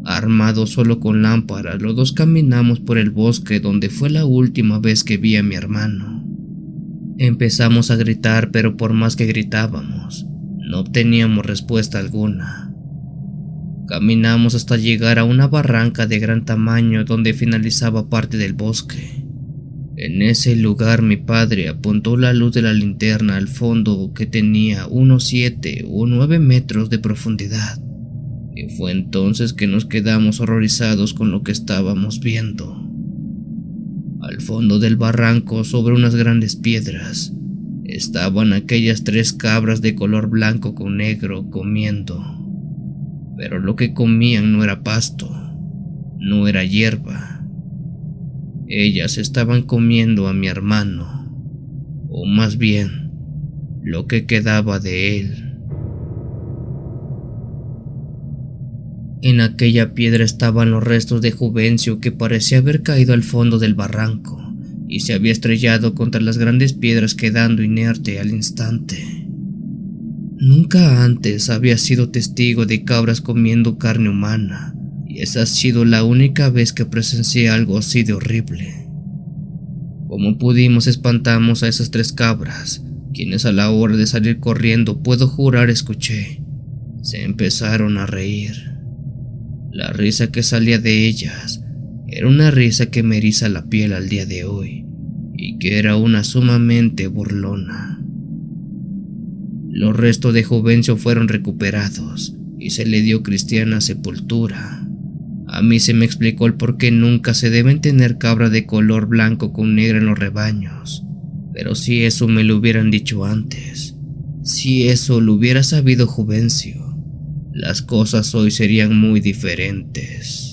Armados solo con lámparas, los dos caminamos por el bosque donde fue la última vez que vi a mi hermano. Empezamos a gritar, pero por más que gritábamos, no obteníamos respuesta alguna. Caminamos hasta llegar a una barranca de gran tamaño donde finalizaba parte del bosque. En ese lugar mi padre apuntó la luz de la linterna al fondo, que tenía unos 7 o 9 metros de profundidad, y fue entonces que nos quedamos horrorizados con lo que estábamos viendo. Al fondo del barranco, sobre unas grandes piedras, estaban aquellas 3 cabras de color blanco con negro comiendo. Pero lo que comían no era pasto, no era hierba. Ellas estaban comiendo a mi hermano, o más bien, lo que quedaba de él. En aquella piedra estaban los restos de Juvencio, que parecía haber caído al fondo del barranco y se había estrellado contra las grandes piedras, quedando inerte al instante. Nunca antes había sido testigo de cabras comiendo carne humana, y esa ha sido la única vez que presencié algo así de horrible. Como pudimos, espantamos a esas 3 cabras, quienes a la hora de salir corriendo, puedo jurar escuché, se empezaron a reír. La risa que salía de ellas era una risa que me eriza la piel al día de hoy, y que era una sumamente burlona. Los restos de Juvencio fueron recuperados y se le dio cristiana sepultura. A mí se me explicó el por qué nunca se deben tener cabra de color blanco con negra en los rebaños, pero si eso me lo hubieran dicho antes, si eso lo hubiera sabido Juvencio, las cosas hoy serían muy diferentes.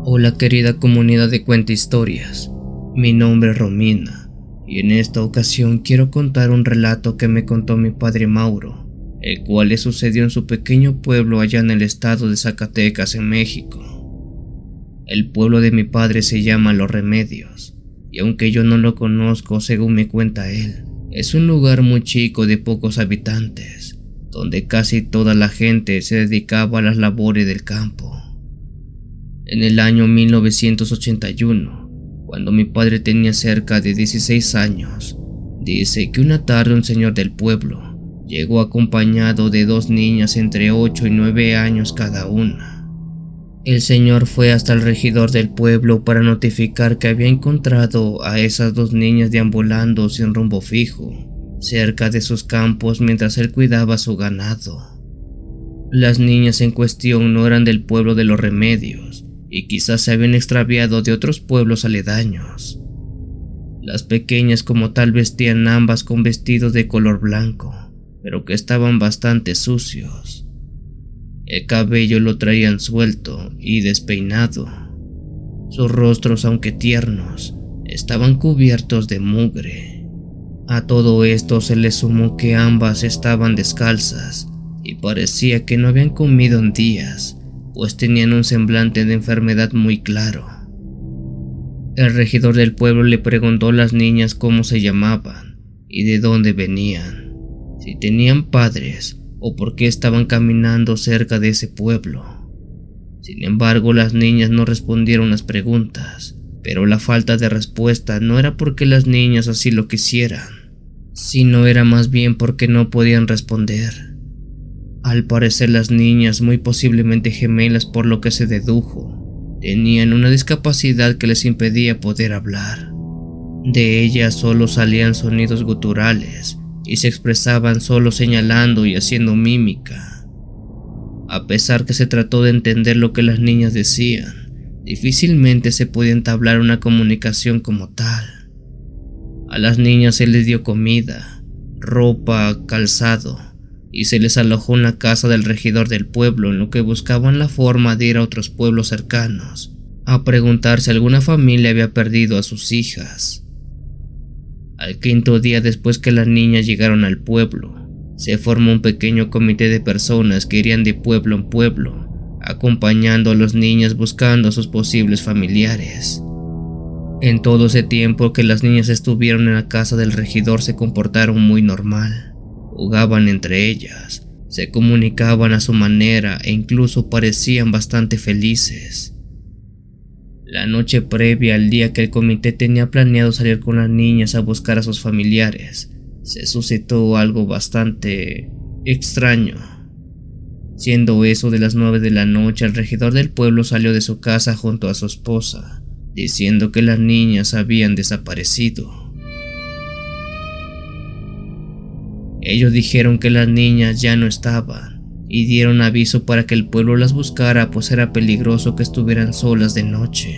Hola querida comunidad de Cuenta Historias, mi nombre es Romina y en esta ocasión quiero contar un relato que me contó mi padre Mauro, el cual le sucedió en su pequeño pueblo allá en el estado de Zacatecas, en México. El pueblo de mi padre se llama Los Remedios, y aunque yo no lo conozco según me cuenta él, es un lugar muy chico de pocos habitantes, donde casi toda la gente se dedicaba a las labores del campo. En el año 1981, cuando mi padre tenía cerca de 16 años, dice que una tarde un señor del pueblo llegó acompañado de 2 niñas entre 8 y 9 años cada una. El señor fue hasta el regidor del pueblo para notificar que había encontrado a esas 2 niñas deambulando sin rumbo fijo, cerca de sus campos mientras él cuidaba su ganado. Las niñas en cuestión no eran del pueblo de Los Remedios, y quizás se habían extraviado de otros pueblos aledaños. Las pequeñas como tal vestían ambas con vestidos de color blanco, pero que estaban bastante sucios. El cabello lo traían suelto y despeinado. Sus rostros, aunque tiernos, estaban cubiertos de mugre. A todo esto se le sumó que ambas estaban descalzas y parecía que no habían comido en días, pues tenían un semblante de enfermedad muy claro. El regidor del pueblo le preguntó a las niñas cómo se llamaban y de dónde venían, si tenían padres o por qué estaban caminando cerca de ese pueblo. Sin embargo, las niñas no respondieron las preguntas, pero la falta de respuesta no era porque las niñas así lo quisieran, sino era más bien porque no podían responder. Al parecer las niñas, muy posiblemente gemelas por lo que se dedujo, tenían una discapacidad que les impedía poder hablar. De ellas solo salían sonidos guturales y se expresaban solo señalando y haciendo mímica. A pesar que se trató de entender lo que las niñas decían, difícilmente se podía entablar una comunicación como tal. A las niñas se les dio comida, ropa, calzado, y se les alojó en la casa del regidor del pueblo, en lo que buscaban la forma de ir a otros pueblos cercanos a preguntar si alguna familia había perdido a sus hijas. Al 5.º día después que las niñas llegaron al pueblo, se formó un pequeño comité de personas que irían de pueblo en pueblo, acompañando a las niñas buscando a sus posibles familiares. En todo ese tiempo que las niñas estuvieron en la casa del regidor se comportaron muy normal. Jugaban entre ellas, Se comunicaban a su manera e incluso parecían bastante felices. La noche previa al día que el comité tenía planeado salir con las niñas a buscar a sus familiares, se suscitó algo bastante extraño. Siendo eso de las 9 de la noche, el regidor del pueblo salió de su casa junto a su esposa, diciendo que las niñas habían desaparecido. Ellos dijeron que las niñas ya no estaban y dieron aviso para que el pueblo las buscara, pues era peligroso que estuvieran solas de noche.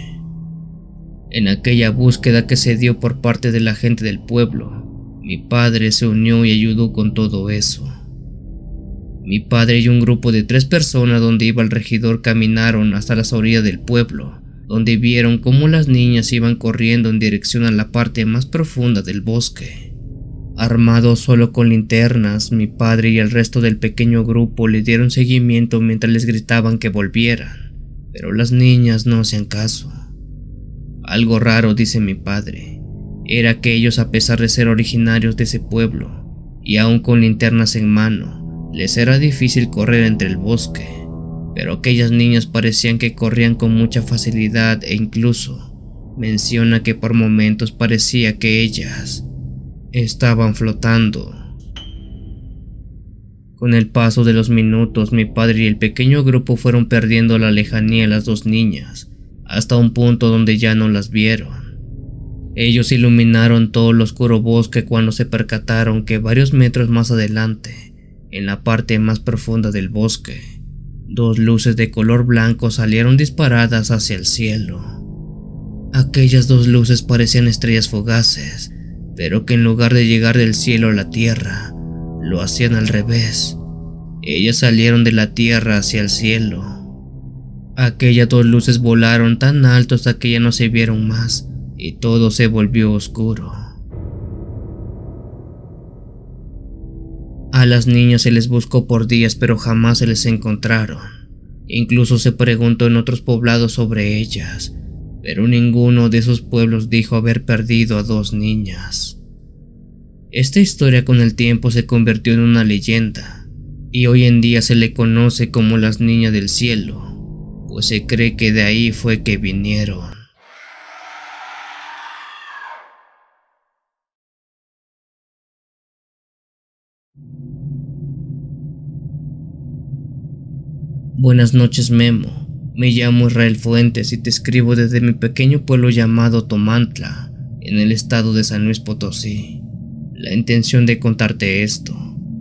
En aquella búsqueda que se dio por parte de la gente del pueblo, mi padre se unió y ayudó con todo eso. Mi padre y un grupo de 3 personas donde iba el regidor caminaron hasta las orillas del pueblo, donde vieron cómo las niñas iban corriendo en dirección a la parte más profunda del bosque. Armados solo con linternas, mi padre y el resto del pequeño grupo le dieron seguimiento mientras les gritaban que volvieran, pero las niñas no hacían caso. Algo raro, dice mi padre, era que ellos, a pesar de ser originarios de ese pueblo, y aún con linternas en mano, les era difícil correr entre el bosque, pero aquellas niñas parecían que corrían con mucha facilidad e incluso menciona que por momentos parecía que ellas estaban flotando. Con el paso de los minutos, mi padre y el pequeño grupo fueron perdiendo la lejanía de las 2 niñas, hasta un punto donde ya no las vieron. Ellos iluminaron todo el oscuro bosque cuando se percataron que varios metros más adelante, en la parte más profunda del bosque, 2 luces de color blanco salieron disparadas hacia el cielo. Aquellas 2 luces parecían estrellas fugaces, pero que en lugar de llegar del cielo a la tierra, lo hacían al revés. Ellas salieron de la tierra hacia el cielo. Aquellas 2 luces volaron tan alto hasta que ya no se vieron más y todo se volvió oscuro. A las niñas se les buscó por días, pero jamás se les encontraron. Incluso se preguntó en otros poblados sobre ellas, pero ninguno de esos pueblos dijo haber perdido a 2 niñas. Esta historia con el tiempo se convirtió en una leyenda, y hoy en día se le conoce como las niñas del cielo, pues se cree que de ahí fue que vinieron. Buenas noches, Memo. Me llamo Israel Fuentes y te escribo desde mi pequeño pueblo llamado Tomantla, en el estado de San Luis Potosí. La intención de contarte esto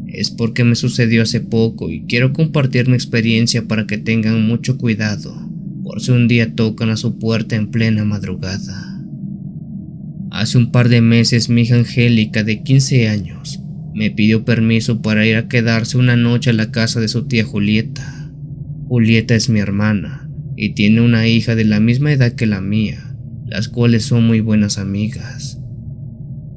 es porque me sucedió hace poco y quiero compartir mi experiencia para que tengan mucho cuidado, por si un día tocan a su puerta en plena madrugada. Hace un par de meses mi hija Angélica, de 15 años, me pidió permiso para ir a quedarse una noche a la casa de su tía Julieta. Julieta es mi hermana y tiene una hija de la misma edad que la mía, las cuales son muy buenas amigas.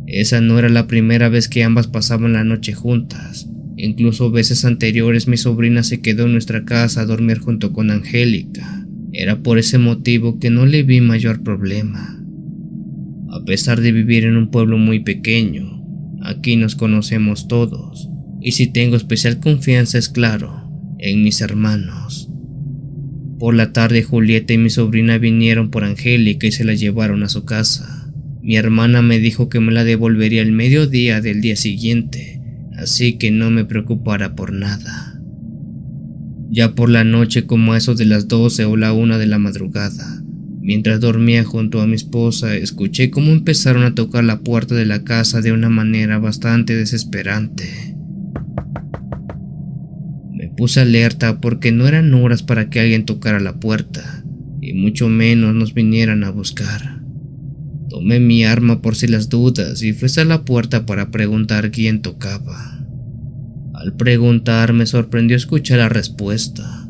Esa no era la primera vez que ambas pasaban la noche juntas, incluso veces anteriores mi sobrina se quedó en nuestra casa a dormir junto con Angélica. Era por ese motivo que no le vi mayor problema. A pesar de vivir en un pueblo muy pequeño, aquí nos conocemos todos, y si tengo especial confianza, es claro, en mis hermanos. Por la tarde Julieta y mi sobrina vinieron por Angélica y se la llevaron a su casa. Mi hermana me dijo que me la devolvería el mediodía del día siguiente, así que no me preocupara por nada. Ya por la noche, como a eso de las 12 o la 1 de la madrugada, mientras dormía junto a mi esposa, escuché cómo empezaron a tocar la puerta de la casa de una manera bastante desesperante. Me puse alerta porque no eran horas para que alguien tocara la puerta, y mucho menos nos vinieran a buscar. Tomé mi arma por si las dudas y fui a la puerta para preguntar quién tocaba. Al preguntar me sorprendió escuchar la respuesta,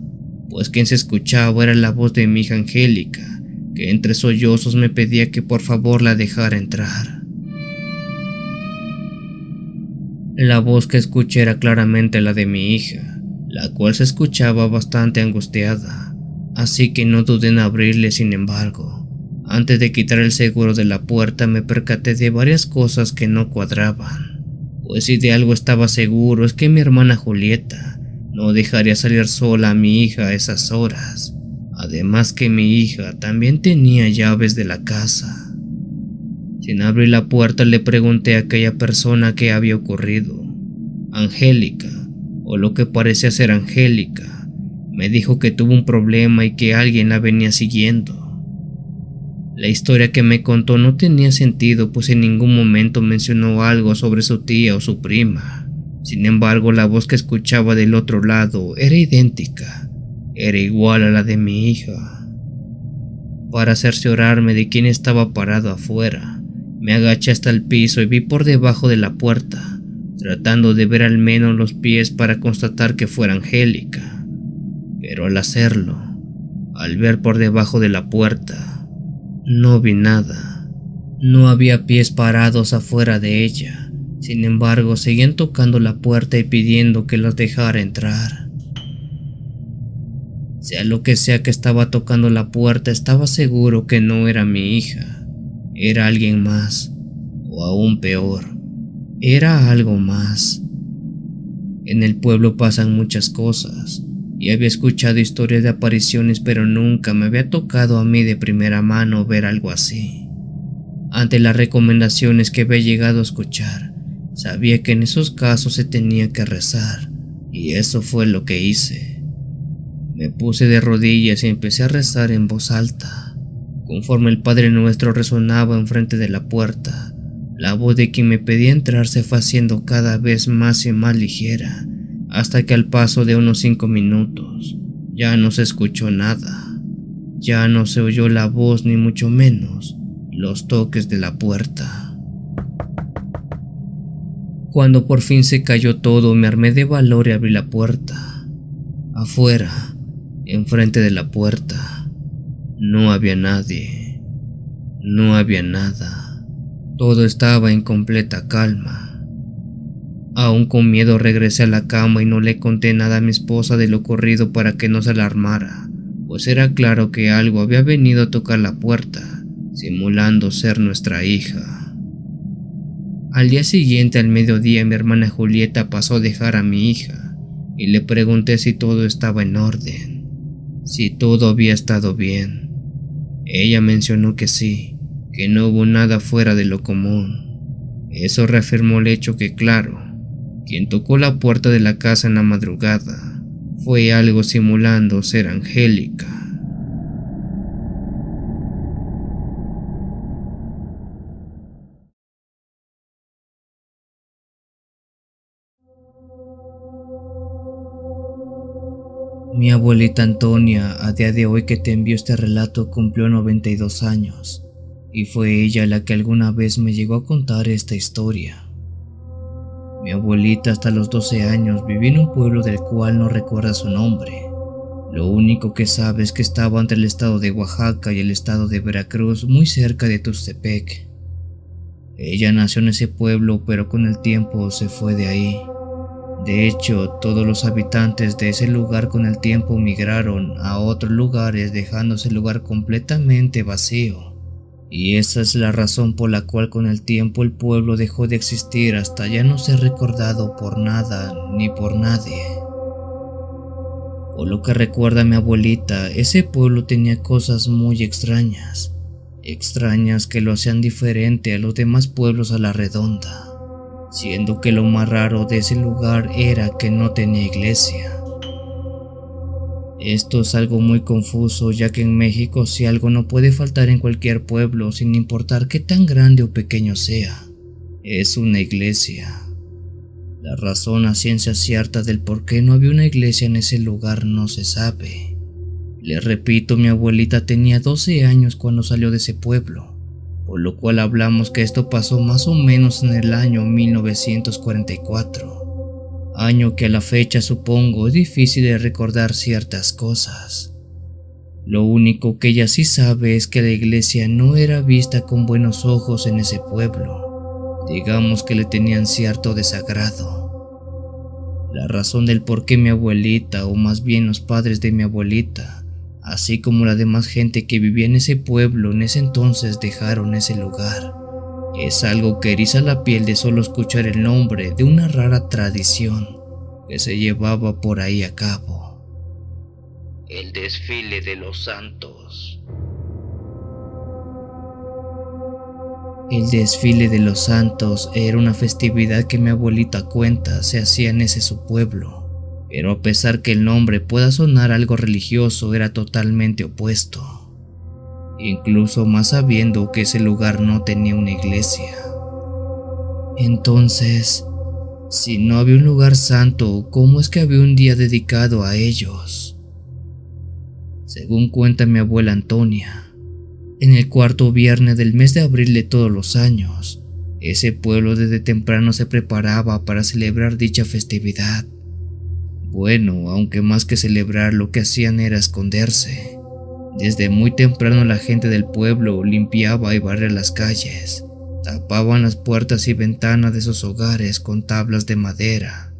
pues quien se escuchaba era la voz de mi hija Angélica, que entre sollozos me pedía que por favor la dejara entrar. La voz que escuché era claramente la de mi hija, la cual se escuchaba bastante angustiada, así que no dudé en abrirle. Sin embargo, antes de quitar el seguro de la puerta me percaté de varias cosas que no cuadraban, pues si de algo estaba seguro es que mi hermana Julieta No dejaría salir sola a mi hija a esas horas. Además que mi hija también tenía llaves de la casa. Sin abrir la puerta le pregunté a aquella persona qué había ocurrido. Angélica, o lo que parecía ser Angélica, me dijo que tuvo un problema y que alguien la venía siguiendo. La historia que me contó no tenía sentido, pues en ningún momento mencionó algo sobre su tía o su prima. Sin embargo, la voz que escuchaba del otro lado era idéntica, era igual a la de mi hija. Para cerciorarme de quién estaba parado afuera, me agaché hasta el piso y vi por debajo de la puerta, tratando de ver al menos los pies para constatar que fuera Angélica. Pero al hacerlo, al ver por debajo de la puerta, no vi nada. No había pies parados afuera de ella. Sin embargo, seguían tocando la puerta y pidiendo que los dejara entrar. Sea lo que sea que estaba tocando la puerta, estaba seguro que no era mi hija. Era alguien más, o aún peor, era algo más. En el pueblo pasan muchas cosas, y había escuchado historias de apariciones, pero nunca me había tocado a mí de primera mano ver algo así. Ante las recomendaciones que había llegado a escuchar, sabía que en esos casos se tenía que rezar, y eso fue lo que hice. Me puse de rodillas y empecé a rezar en voz alta. Conforme el Padre Nuestro resonaba enfrente de la puerta, la voz de quien me pedía entrar se fue haciendo cada vez más y más ligera, hasta que al paso de unos 5 minutos ya no se escuchó nada. Ya no se oyó la voz ni mucho menos los toques de la puerta. Cuando por fin se cayó todo, me armé de valor y abrí la puerta. Afuera, enfrente de la puerta, no había nadie. No había nada. Todo estaba en completa calma. Aún con miedo regresé a la cama y no le conté nada a mi esposa de lo ocurrido para que no se alarmara, pues era claro que algo había venido a tocar la puerta, simulando ser nuestra hija. Al día siguiente, al mediodía, mi hermana Julieta pasó a dejar a mi hija y le pregunté si todo estaba en orden, si todo había estado bien. Ella mencionó que sí, que no hubo nada fuera de lo común. Eso reafirmó el hecho que, claro, quien tocó la puerta de la casa en la madrugada fue algo simulando ser Angélica. Mi abuelita Antonia, a día de hoy que te envío este relato, cumplió 92 años, y fue ella la que alguna vez me llegó a contar esta historia. Mi abuelita hasta los 12 años vivía en un pueblo del cual no recuerda su nombre. Lo único que sabe es que estaba entre el estado de Oaxaca y el estado de Veracruz, muy cerca de Tuxtepec. Ella nació en ese pueblo, pero con el tiempo se fue de ahí. De hecho, todos los habitantes de ese lugar con el tiempo migraron a otros lugares, dejando ese lugar completamente vacío. Y esa es la razón por la cual con el tiempo el pueblo dejó de existir hasta ya no ser recordado por nada ni por nadie. Por lo que recuerda mi abuelita, ese pueblo tenía cosas muy extrañas que lo hacían diferente a los demás pueblos a la redonda, siendo que lo más raro de ese lugar era que no tenía iglesia. Esto es algo muy confuso, ya que en México si algo no puede faltar en cualquier pueblo, sin importar qué tan grande o pequeño sea, es una iglesia. La razón a ciencia cierta del por qué no había una iglesia en ese lugar no se sabe. Les repito, mi abuelita tenía 12 años cuando salió de ese pueblo, por lo cual hablamos que esto pasó más o menos en el año 1944. Año que a la fecha supongo es difícil de recordar ciertas cosas. Lo único que ella sí sabe es que la iglesia no era vista con buenos ojos en ese pueblo. Digamos que le tenían cierto desagrado. La razón del por qué mi abuelita, o más bien los padres de mi abuelita, así como la demás gente que vivía en ese pueblo en ese entonces dejaron ese lugar, es algo que eriza la piel de solo escuchar el nombre de una rara tradición que se llevaba por ahí a cabo. El desfile de los santos. El desfile de los santos era una festividad que mi abuelita cuenta se hacía en ese su pueblo, pero a pesar que el nombre pueda sonar algo religioso, era totalmente opuesto, incluso más sabiendo que ese lugar no tenía una iglesia. Entonces, si no había un lugar santo, ¿cómo es que había un día dedicado a ellos? Según cuenta mi abuela Antonia, en el cuarto viernes del mes de abril de todos los años, ese pueblo desde temprano se preparaba para celebrar dicha festividad. Bueno, aunque más que celebrar, lo que hacían era esconderse. Desde muy temprano la gente del pueblo limpiaba y barría las calles, tapaban las puertas y ventanas de sus hogares con tablas de madera,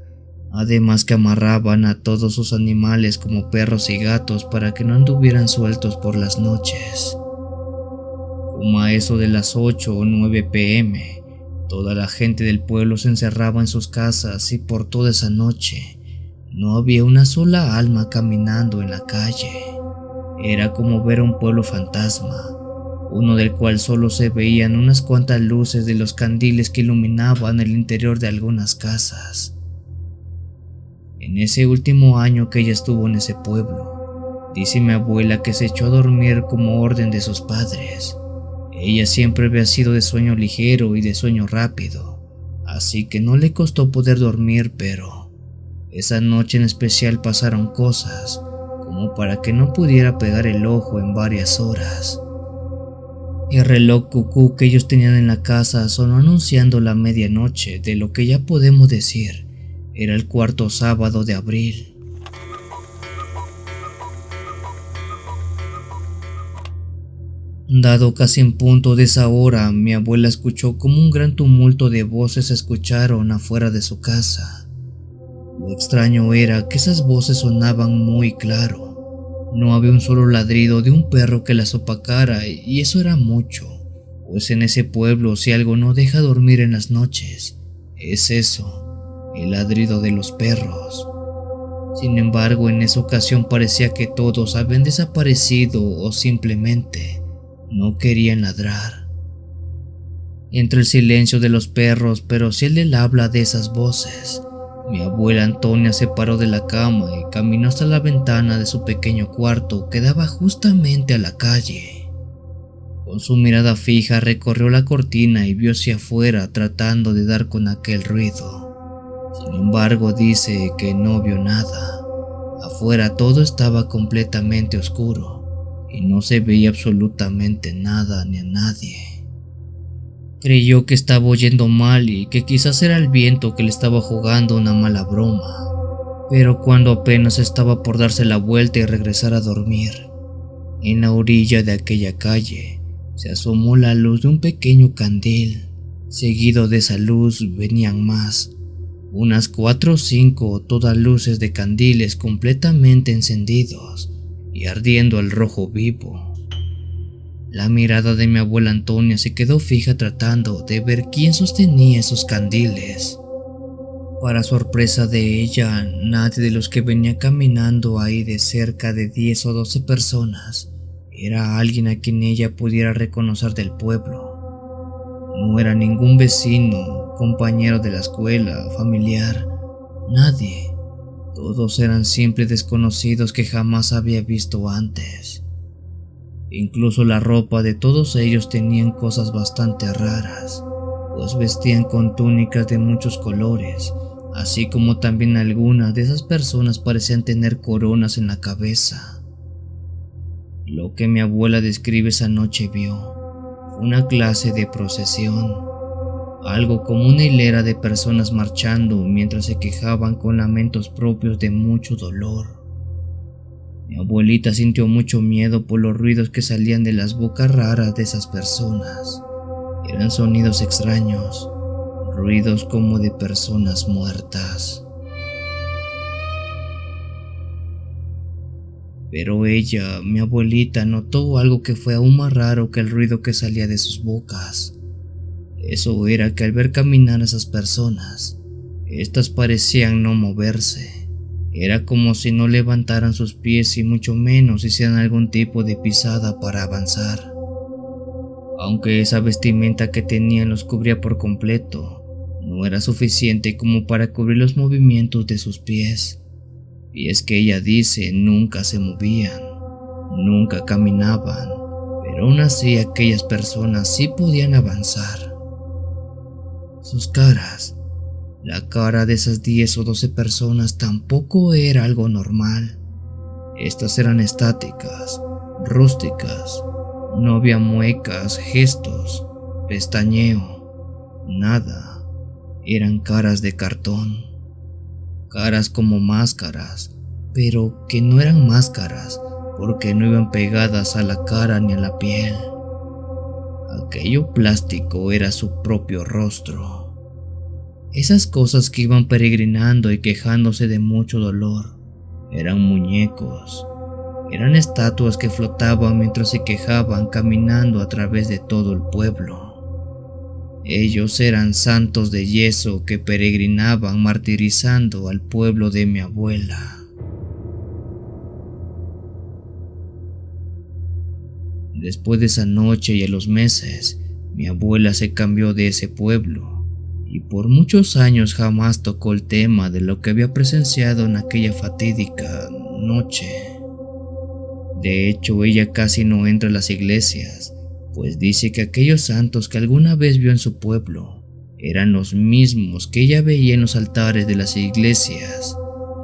además que amarraban a todos sus animales como perros y gatos para que no anduvieran sueltos por las noches. Como a eso de las 8 o 9 p.m., toda la gente del pueblo se encerraba en sus casas y por toda esa noche no había una sola alma caminando en la calle. Era como ver a un pueblo fantasma, uno del cual solo se veían unas cuantas luces de los candiles que iluminaban el interior de algunas casas. En ese último año que ella estuvo en ese pueblo, dice mi abuela que se echó a dormir como orden de sus padres. Ella siempre había sido de sueño ligero y de sueño rápido, así que no le costó poder dormir, pero esa noche en especial pasaron cosas como para que no pudiera pegar el ojo en varias horas. El reloj cucú que ellos tenían en la casa sonó anunciando la medianoche de lo que ya podemos decir era el cuarto sábado de abril. Dado casi en punto de esa hora, mi abuela escuchó como un gran tumulto de voces se escucharon afuera de su casa. Lo extraño era que esas voces sonaban muy claro. No había un solo ladrido de un perro que las opacara, y eso era mucho, pues en ese pueblo si algo no deja dormir en las noches, es eso, el ladrido de los perros. Sin embargo, en esa ocasión parecía que todos habían desaparecido o simplemente no querían ladrar. Entre el silencio de los perros, pero si él habla de esas voces, mi abuela Antonia se paró de la cama y caminó hasta la ventana de su pequeño cuarto que daba justamente a la calle. Con su mirada fija recorrió la cortina y vio hacia afuera tratando de dar con aquel ruido. Sin embargo, dice que no vio nada. Afuera todo estaba completamente oscuro y no se veía absolutamente nada ni a nadie. Creyó que estaba oyendo mal y que quizás era el viento que le estaba jugando una mala broma, pero cuando apenas estaba por darse la vuelta y regresar a dormir, en la orilla de aquella calle se asomó la luz de un pequeño candil. Seguido de esa luz venían más, unas 4 o 5, todas luces de candiles completamente encendidos y ardiendo al rojo vivo. La mirada de mi abuela Antonia se quedó fija tratando de ver quién sostenía esos candiles. Para sorpresa de ella, nadie de los que venía caminando ahí de cerca de 10 o 12 personas era alguien a quien ella pudiera reconocer del pueblo. No era ningún vecino, compañero de la escuela, familiar, nadie. Todos eran simples desconocidos que jamás había visto antes. Incluso la ropa de todos ellos tenían cosas bastante raras, pues vestían con túnicas de muchos colores, así como también algunas de esas personas parecían tener coronas en la cabeza. Lo que mi abuela describe esa noche vio fue una clase de procesión, algo como una hilera de personas marchando mientras se quejaban con lamentos propios de mucho dolor. Mi abuelita sintió mucho miedo por los ruidos que salían de las bocas raras de esas personas. Eran sonidos extraños, ruidos como de personas muertas. Pero ella, mi abuelita, notó algo que fue aún más raro que el ruido que salía de sus bocas. Eso era que al ver caminar a esas personas, Estas parecían no moverse. Era como si no levantaran sus pies y mucho menos hicieran algún tipo de pisada para avanzar. Aunque esa vestimenta que tenían los cubría por completo, no era suficiente como para cubrir los movimientos de sus pies. Y es que ella dice, nunca se movían, nunca caminaban, pero aún así aquellas personas sí podían avanzar. Sus caras, la cara de esas 10 o 12 personas tampoco era algo normal. Estas eran estáticas, rústicas, no había muecas, gestos, pestañeo, nada. Eran caras de cartón, caras como máscaras, pero que no eran máscaras porque no iban pegadas a la cara ni a la piel. Aquello plástico era su propio rostro. Esas cosas que iban peregrinando y quejándose de mucho dolor eran muñecos, eran estatuas que flotaban mientras se quejaban caminando a través de todo el pueblo. Ellos eran santos de yeso que peregrinaban martirizando al pueblo de mi abuela. Después de esa noche y a los meses, mi abuela se cambió de ese pueblo y por muchos años jamás tocó el tema de lo que había presenciado en aquella fatídica noche. De hecho, ella casi no entra a las iglesias, pues dice que aquellos santos que alguna vez vio en su pueblo eran los mismos que ella veía en los altares de las iglesias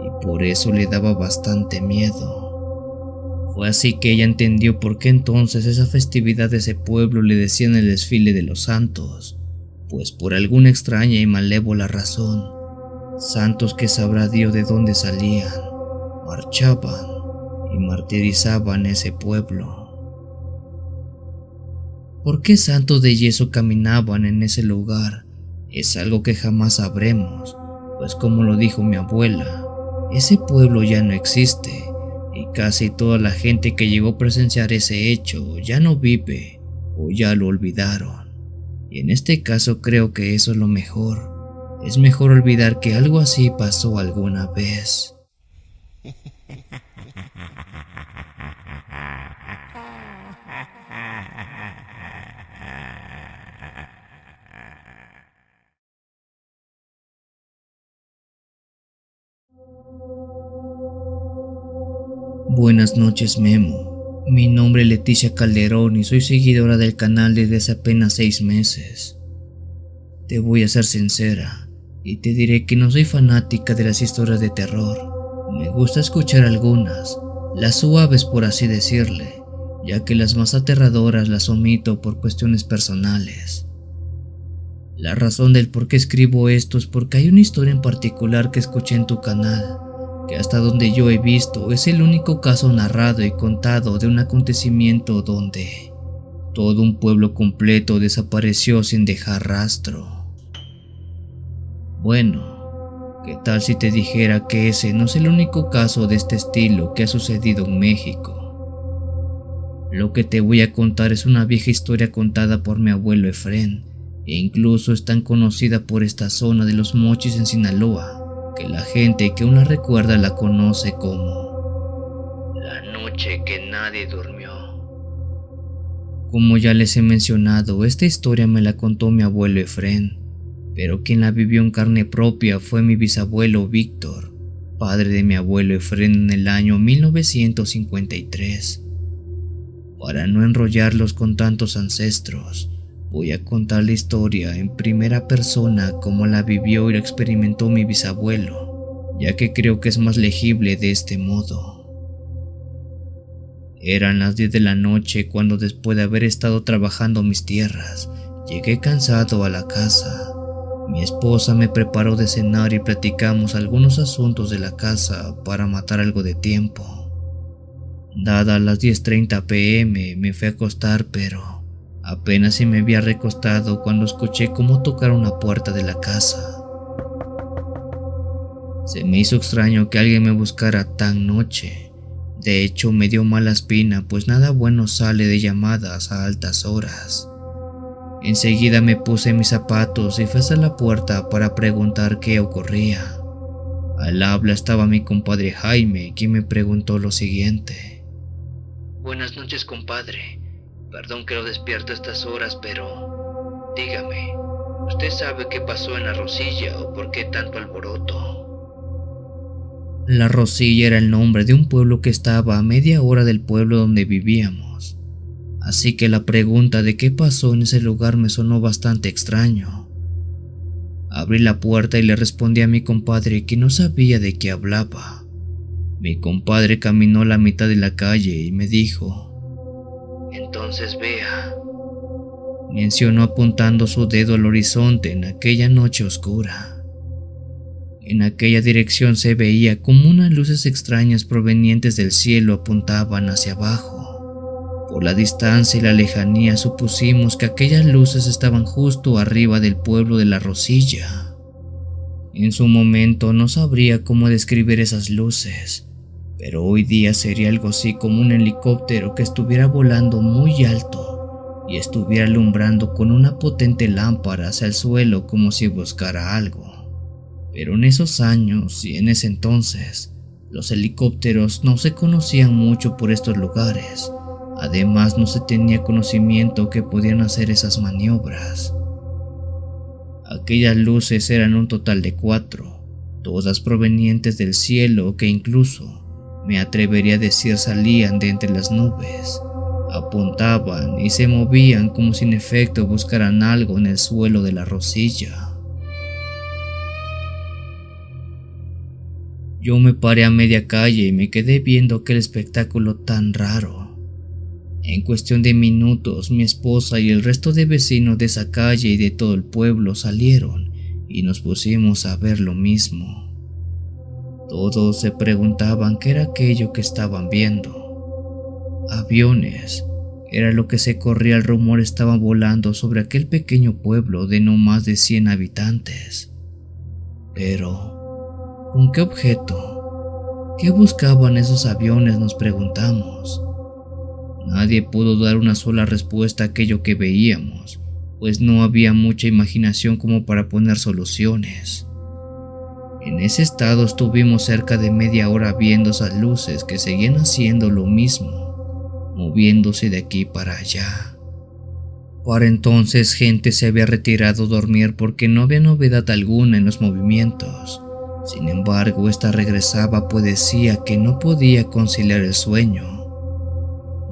y por eso le daba bastante miedo. Fue así que ella entendió por qué entonces esa festividad de ese pueblo le decían el desfile de los santos, pues por alguna extraña y malévola razón, santos que sabrá Dios de dónde salían, marchaban y martirizaban ese pueblo. ¿Por qué santos de yeso caminaban en ese lugar? Es algo que jamás sabremos, pues como lo dijo mi abuela, ese pueblo ya no existe y casi toda la gente que llegó a presenciar ese hecho ya no vive o ya lo olvidaron. Y en este caso creo que eso es lo mejor. Es mejor olvidar que algo así pasó alguna vez. Buenas noches, Memo. Mi nombre es Leticia Calderón y soy seguidora del canal desde hace apenas 6 meses. Te voy a ser sincera y te diré que no soy fanática de las historias de terror. Me gusta escuchar algunas, las suaves por así decirle, ya que las más aterradoras las omito por cuestiones personales. La razón del por qué escribo esto es porque hay una historia en particular que escuché en tu canal, que hasta donde yo he visto es el único caso narrado y contado de un acontecimiento donde todo un pueblo completo desapareció sin dejar rastro. Bueno, ¿qué tal si te dijera que ese no es el único caso de este estilo que ha sucedido en México? Lo que te voy a contar es una vieja historia contada por mi abuelo Efrén, e incluso es tan conocida por esta zona de los Mochis en Sinaloa, que la gente que aún la recuerda la conoce como la noche que nadie durmió. Como ya les he mencionado, esta historia me la contó mi abuelo Efrén, pero quien la vivió en carne propia fue mi bisabuelo Víctor, padre de mi abuelo Efrén en el año 1953. Para no enrollarlos con tantos ancestros, voy a contar la historia en primera persona como la vivió y la experimentó mi bisabuelo, ya que creo que es más legible de este modo. Eran las 10 de la noche cuando, después de haber estado trabajando mis tierras, llegué cansado a la casa. Mi esposa me preparó de cenar y platicamos algunos asuntos de la casa para matar algo de tiempo. Dadas las 10:30 p.m. me fui a acostar, pero apenas si me había recostado cuando escuché cómo tocaron la puerta de la casa. Se me hizo extraño que alguien me buscara tan noche. De hecho, me dio mala espina, pues nada bueno sale de llamadas a altas horas. Enseguida me puse mis zapatos y fui hasta la puerta para preguntar qué ocurría. Al habla estaba mi compadre Jaime, quien me preguntó lo siguiente. Buenas noches, compadre. Perdón que lo despierto a estas horas, pero dígame, ¿usted sabe qué pasó en la Rosilla o por qué tanto alboroto? La Rosilla era el nombre de un pueblo que estaba a media hora del pueblo donde vivíamos, así que la pregunta de qué pasó en ese lugar me sonó bastante extraño. Abrí la puerta y le respondí a mi compadre que no sabía de qué hablaba. Mi compadre caminó la mitad de la calle y me dijo: Entonces vea. Mencionó apuntando su dedo al horizonte en aquella noche oscura. En aquella dirección se veía como unas luces extrañas provenientes del cielo apuntaban hacia abajo. Por la distancia y la lejanía supusimos que aquellas luces estaban justo arriba del pueblo de la Rosilla. En su momento no sabría cómo describir esas luces, pero hoy día sería algo así como un helicóptero que estuviera volando muy alto y estuviera alumbrando con una potente lámpara hacia el suelo como si buscara algo. Pero en esos años y en ese entonces, los helicópteros no se conocían mucho por estos lugares. Además, no se tenía conocimiento que podían hacer esas maniobras. Aquellas luces eran un total de 4, todas provenientes del cielo que incluso, me atrevería a decir, salían de entre las nubes. Apuntaban y se movían como si en efecto buscaran algo en el suelo de la Rosilla. Yo me paré a media calle y me quedé viendo aquel espectáculo tan raro. En cuestión de minutos, mi esposa y el resto de vecinos de esa calle y de todo el pueblo salieron y nos pusimos a ver lo mismo. Todos se preguntaban qué era aquello que estaban viendo. Aviones, era lo que se corría el rumor, estaban volando sobre aquel pequeño pueblo de no más de 100 habitantes. Pero ¿con qué objeto? ¿Qué buscaban esos aviones?, nos preguntamos. Nadie pudo dar una sola respuesta a aquello que veíamos, pues no había mucha imaginación como para poner soluciones. En ese estado estuvimos cerca de media hora viendo esas luces que seguían haciendo lo mismo, moviéndose de aquí para allá. Para entonces, gente se había retirado a dormir porque no había novedad alguna en los movimientos. Sin embargo, esta regresaba pues decía que no podía conciliar el sueño.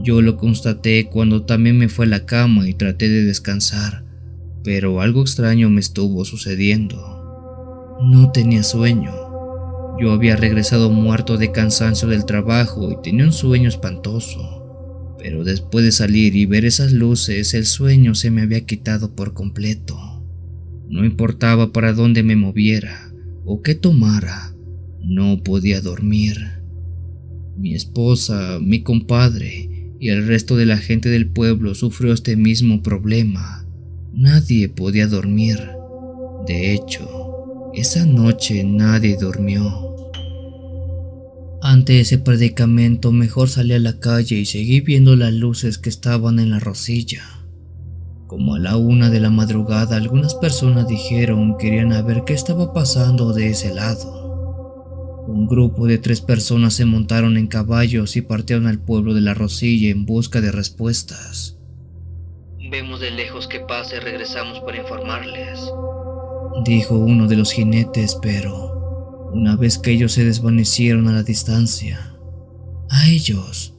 Yo lo constaté cuando también me fui a la cama y traté de descansar, pero algo extraño me estuvo sucediendo. No tenía sueño. Yo había regresado muerto de cansancio del trabajo y tenía un sueño espantoso, pero después de salir y ver esas luces, el sueño se me había quitado por completo. No importaba para dónde me moviera o qué tomara, no podía dormir. Mi esposa, mi compadre y el resto de la gente del pueblo sufrió este mismo problema. Nadie podía dormir. De hecho, esa noche nadie durmió. Ante ese predicamento, mejor salí a la calle y seguí viendo las luces que estaban en la Rosilla. Como a la 1 de la madrugada, algunas personas dijeron que querían ver qué estaba pasando de ese lado. Un grupo de 3 personas se montaron en caballos y partieron al pueblo de la Rosilla en busca de respuestas. Vemos de lejos qué pasa y regresamos para informarles, dijo uno de los jinetes, pero una vez que ellos se desvanecieron a la distancia, a ellos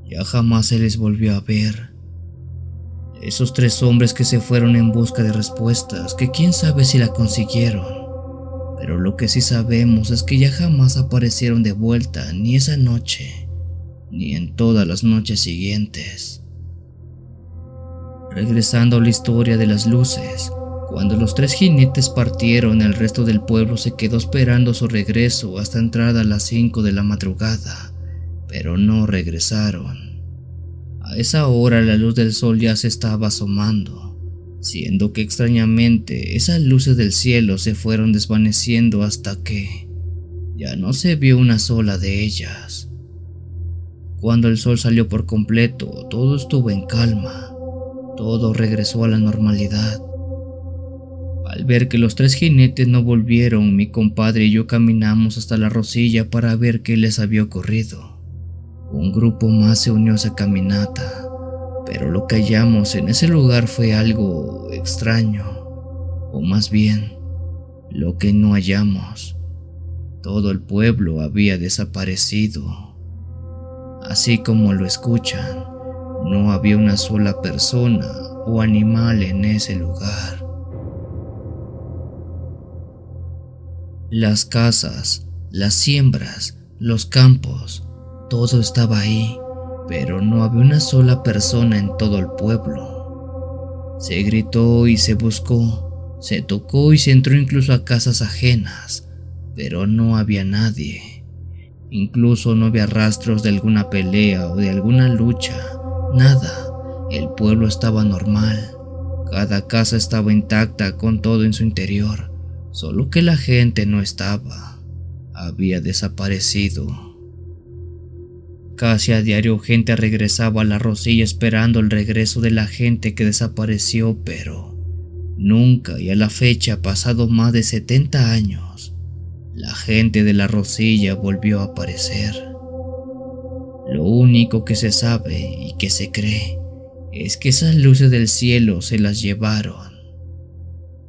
ya jamás se les volvió a ver. Esos 3 hombres que se fueron en busca de respuestas, que quién sabe si la consiguieron, pero lo que sí sabemos es que ya jamás aparecieron de vuelta, ni esa noche, ni en todas las noches siguientes. Regresando a la historia de las luces, cuando los 3 jinetes partieron, el resto del pueblo se quedó esperando su regreso hasta entrada a las 5 de la madrugada, pero no regresaron. A esa hora la luz del sol ya se estaba asomando, siendo que extrañamente esas luces del cielo se fueron desvaneciendo hasta que ya no se vio una sola de ellas. Cuando el sol salió por completo, todo estuvo en calma. todo regresó a la normalidad. Al ver que los 3 jinetes no volvieron, mi compadre y yo caminamos hasta la Rosilla para ver qué les había ocurrido. Un grupo más se unió a esa caminata, pero lo que hallamos en ese lugar fue algo extraño, o más bien, lo que no hallamos. Todo el pueblo había desaparecido. Así como lo escuchan, no había una sola persona o animal en ese lugar. Las casas, las siembras, los campos, todo estaba ahí, pero no había una sola persona en todo el pueblo. Se gritó y se buscó, se tocó y se entró incluso a casas ajenas, pero no había nadie. Incluso no había rastros de alguna pelea o de alguna lucha, nada. El pueblo estaba normal, cada casa estaba intacta con todo en su interior. Solo que la gente no estaba, había desaparecido. Casi a diario gente regresaba a la Rosilla esperando el regreso de la gente que desapareció, pero nunca, y a la fecha, ha pasado más de 70 años, la gente de la Rosilla volvió a aparecer. Lo único que se sabe y que se cree es que esas luces del cielo se las llevaron.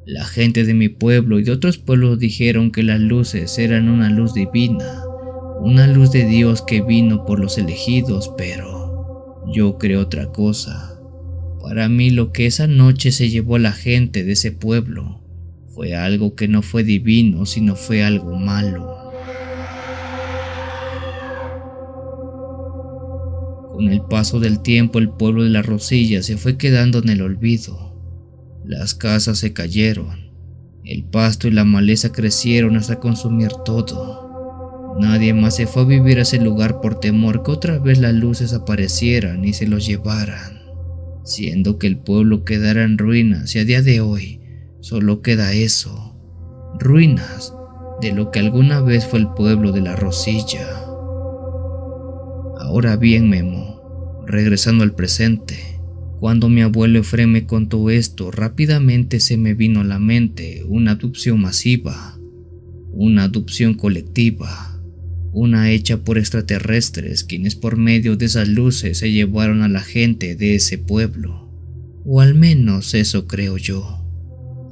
La gente de mi pueblo y de otros pueblos dijeron que las luces eran una luz divina, una luz de Dios que vino por los elegidos, pero yo creo otra cosa. Para mí lo que esa noche se llevó a la gente de ese pueblo fue algo que no fue divino, sino fue algo malo. Con el paso del tiempo, el pueblo de la Rosilla se fue quedando en el olvido. Las casas se cayeron, el pasto y la maleza crecieron hasta consumir todo. Nadie más se fue a vivir a ese lugar por temor que otra vez las luces aparecieran y se los llevaran, siendo que el pueblo quedara en ruinas y a día de hoy solo queda eso, ruinas de lo que alguna vez fue el pueblo de la Rosilla. Ahora bien, Memo, regresando al presente. Cuando mi abuelo Efrén me contó esto, rápidamente se me vino a la mente una adopción masiva, una adopción colectiva, una hecha por extraterrestres quienes por medio de esas luces se llevaron a la gente de ese pueblo, o al menos eso creo yo.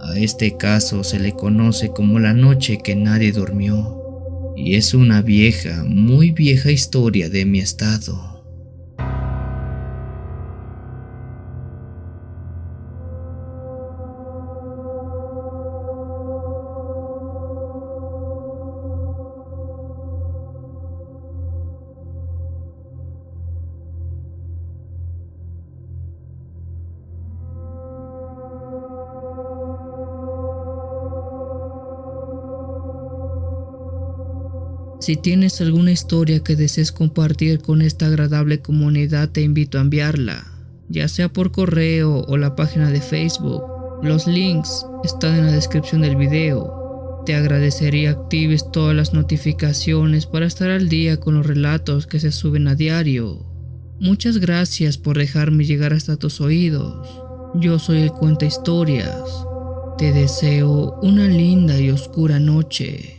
A este caso se le conoce como la noche que nadie durmió, y es una vieja, muy vieja historia de mi estado. Si tienes alguna historia que desees compartir con esta agradable comunidad, te invito a enviarla, ya sea por correo o la página de Facebook. Los links están en la descripción del video. Te agradecería actives todas las notificaciones para estar al día con los relatos que se suben a diario. Muchas gracias por dejarme llegar hasta tus oídos. Yo soy el Cuenta Historias. Te deseo una linda y oscura noche.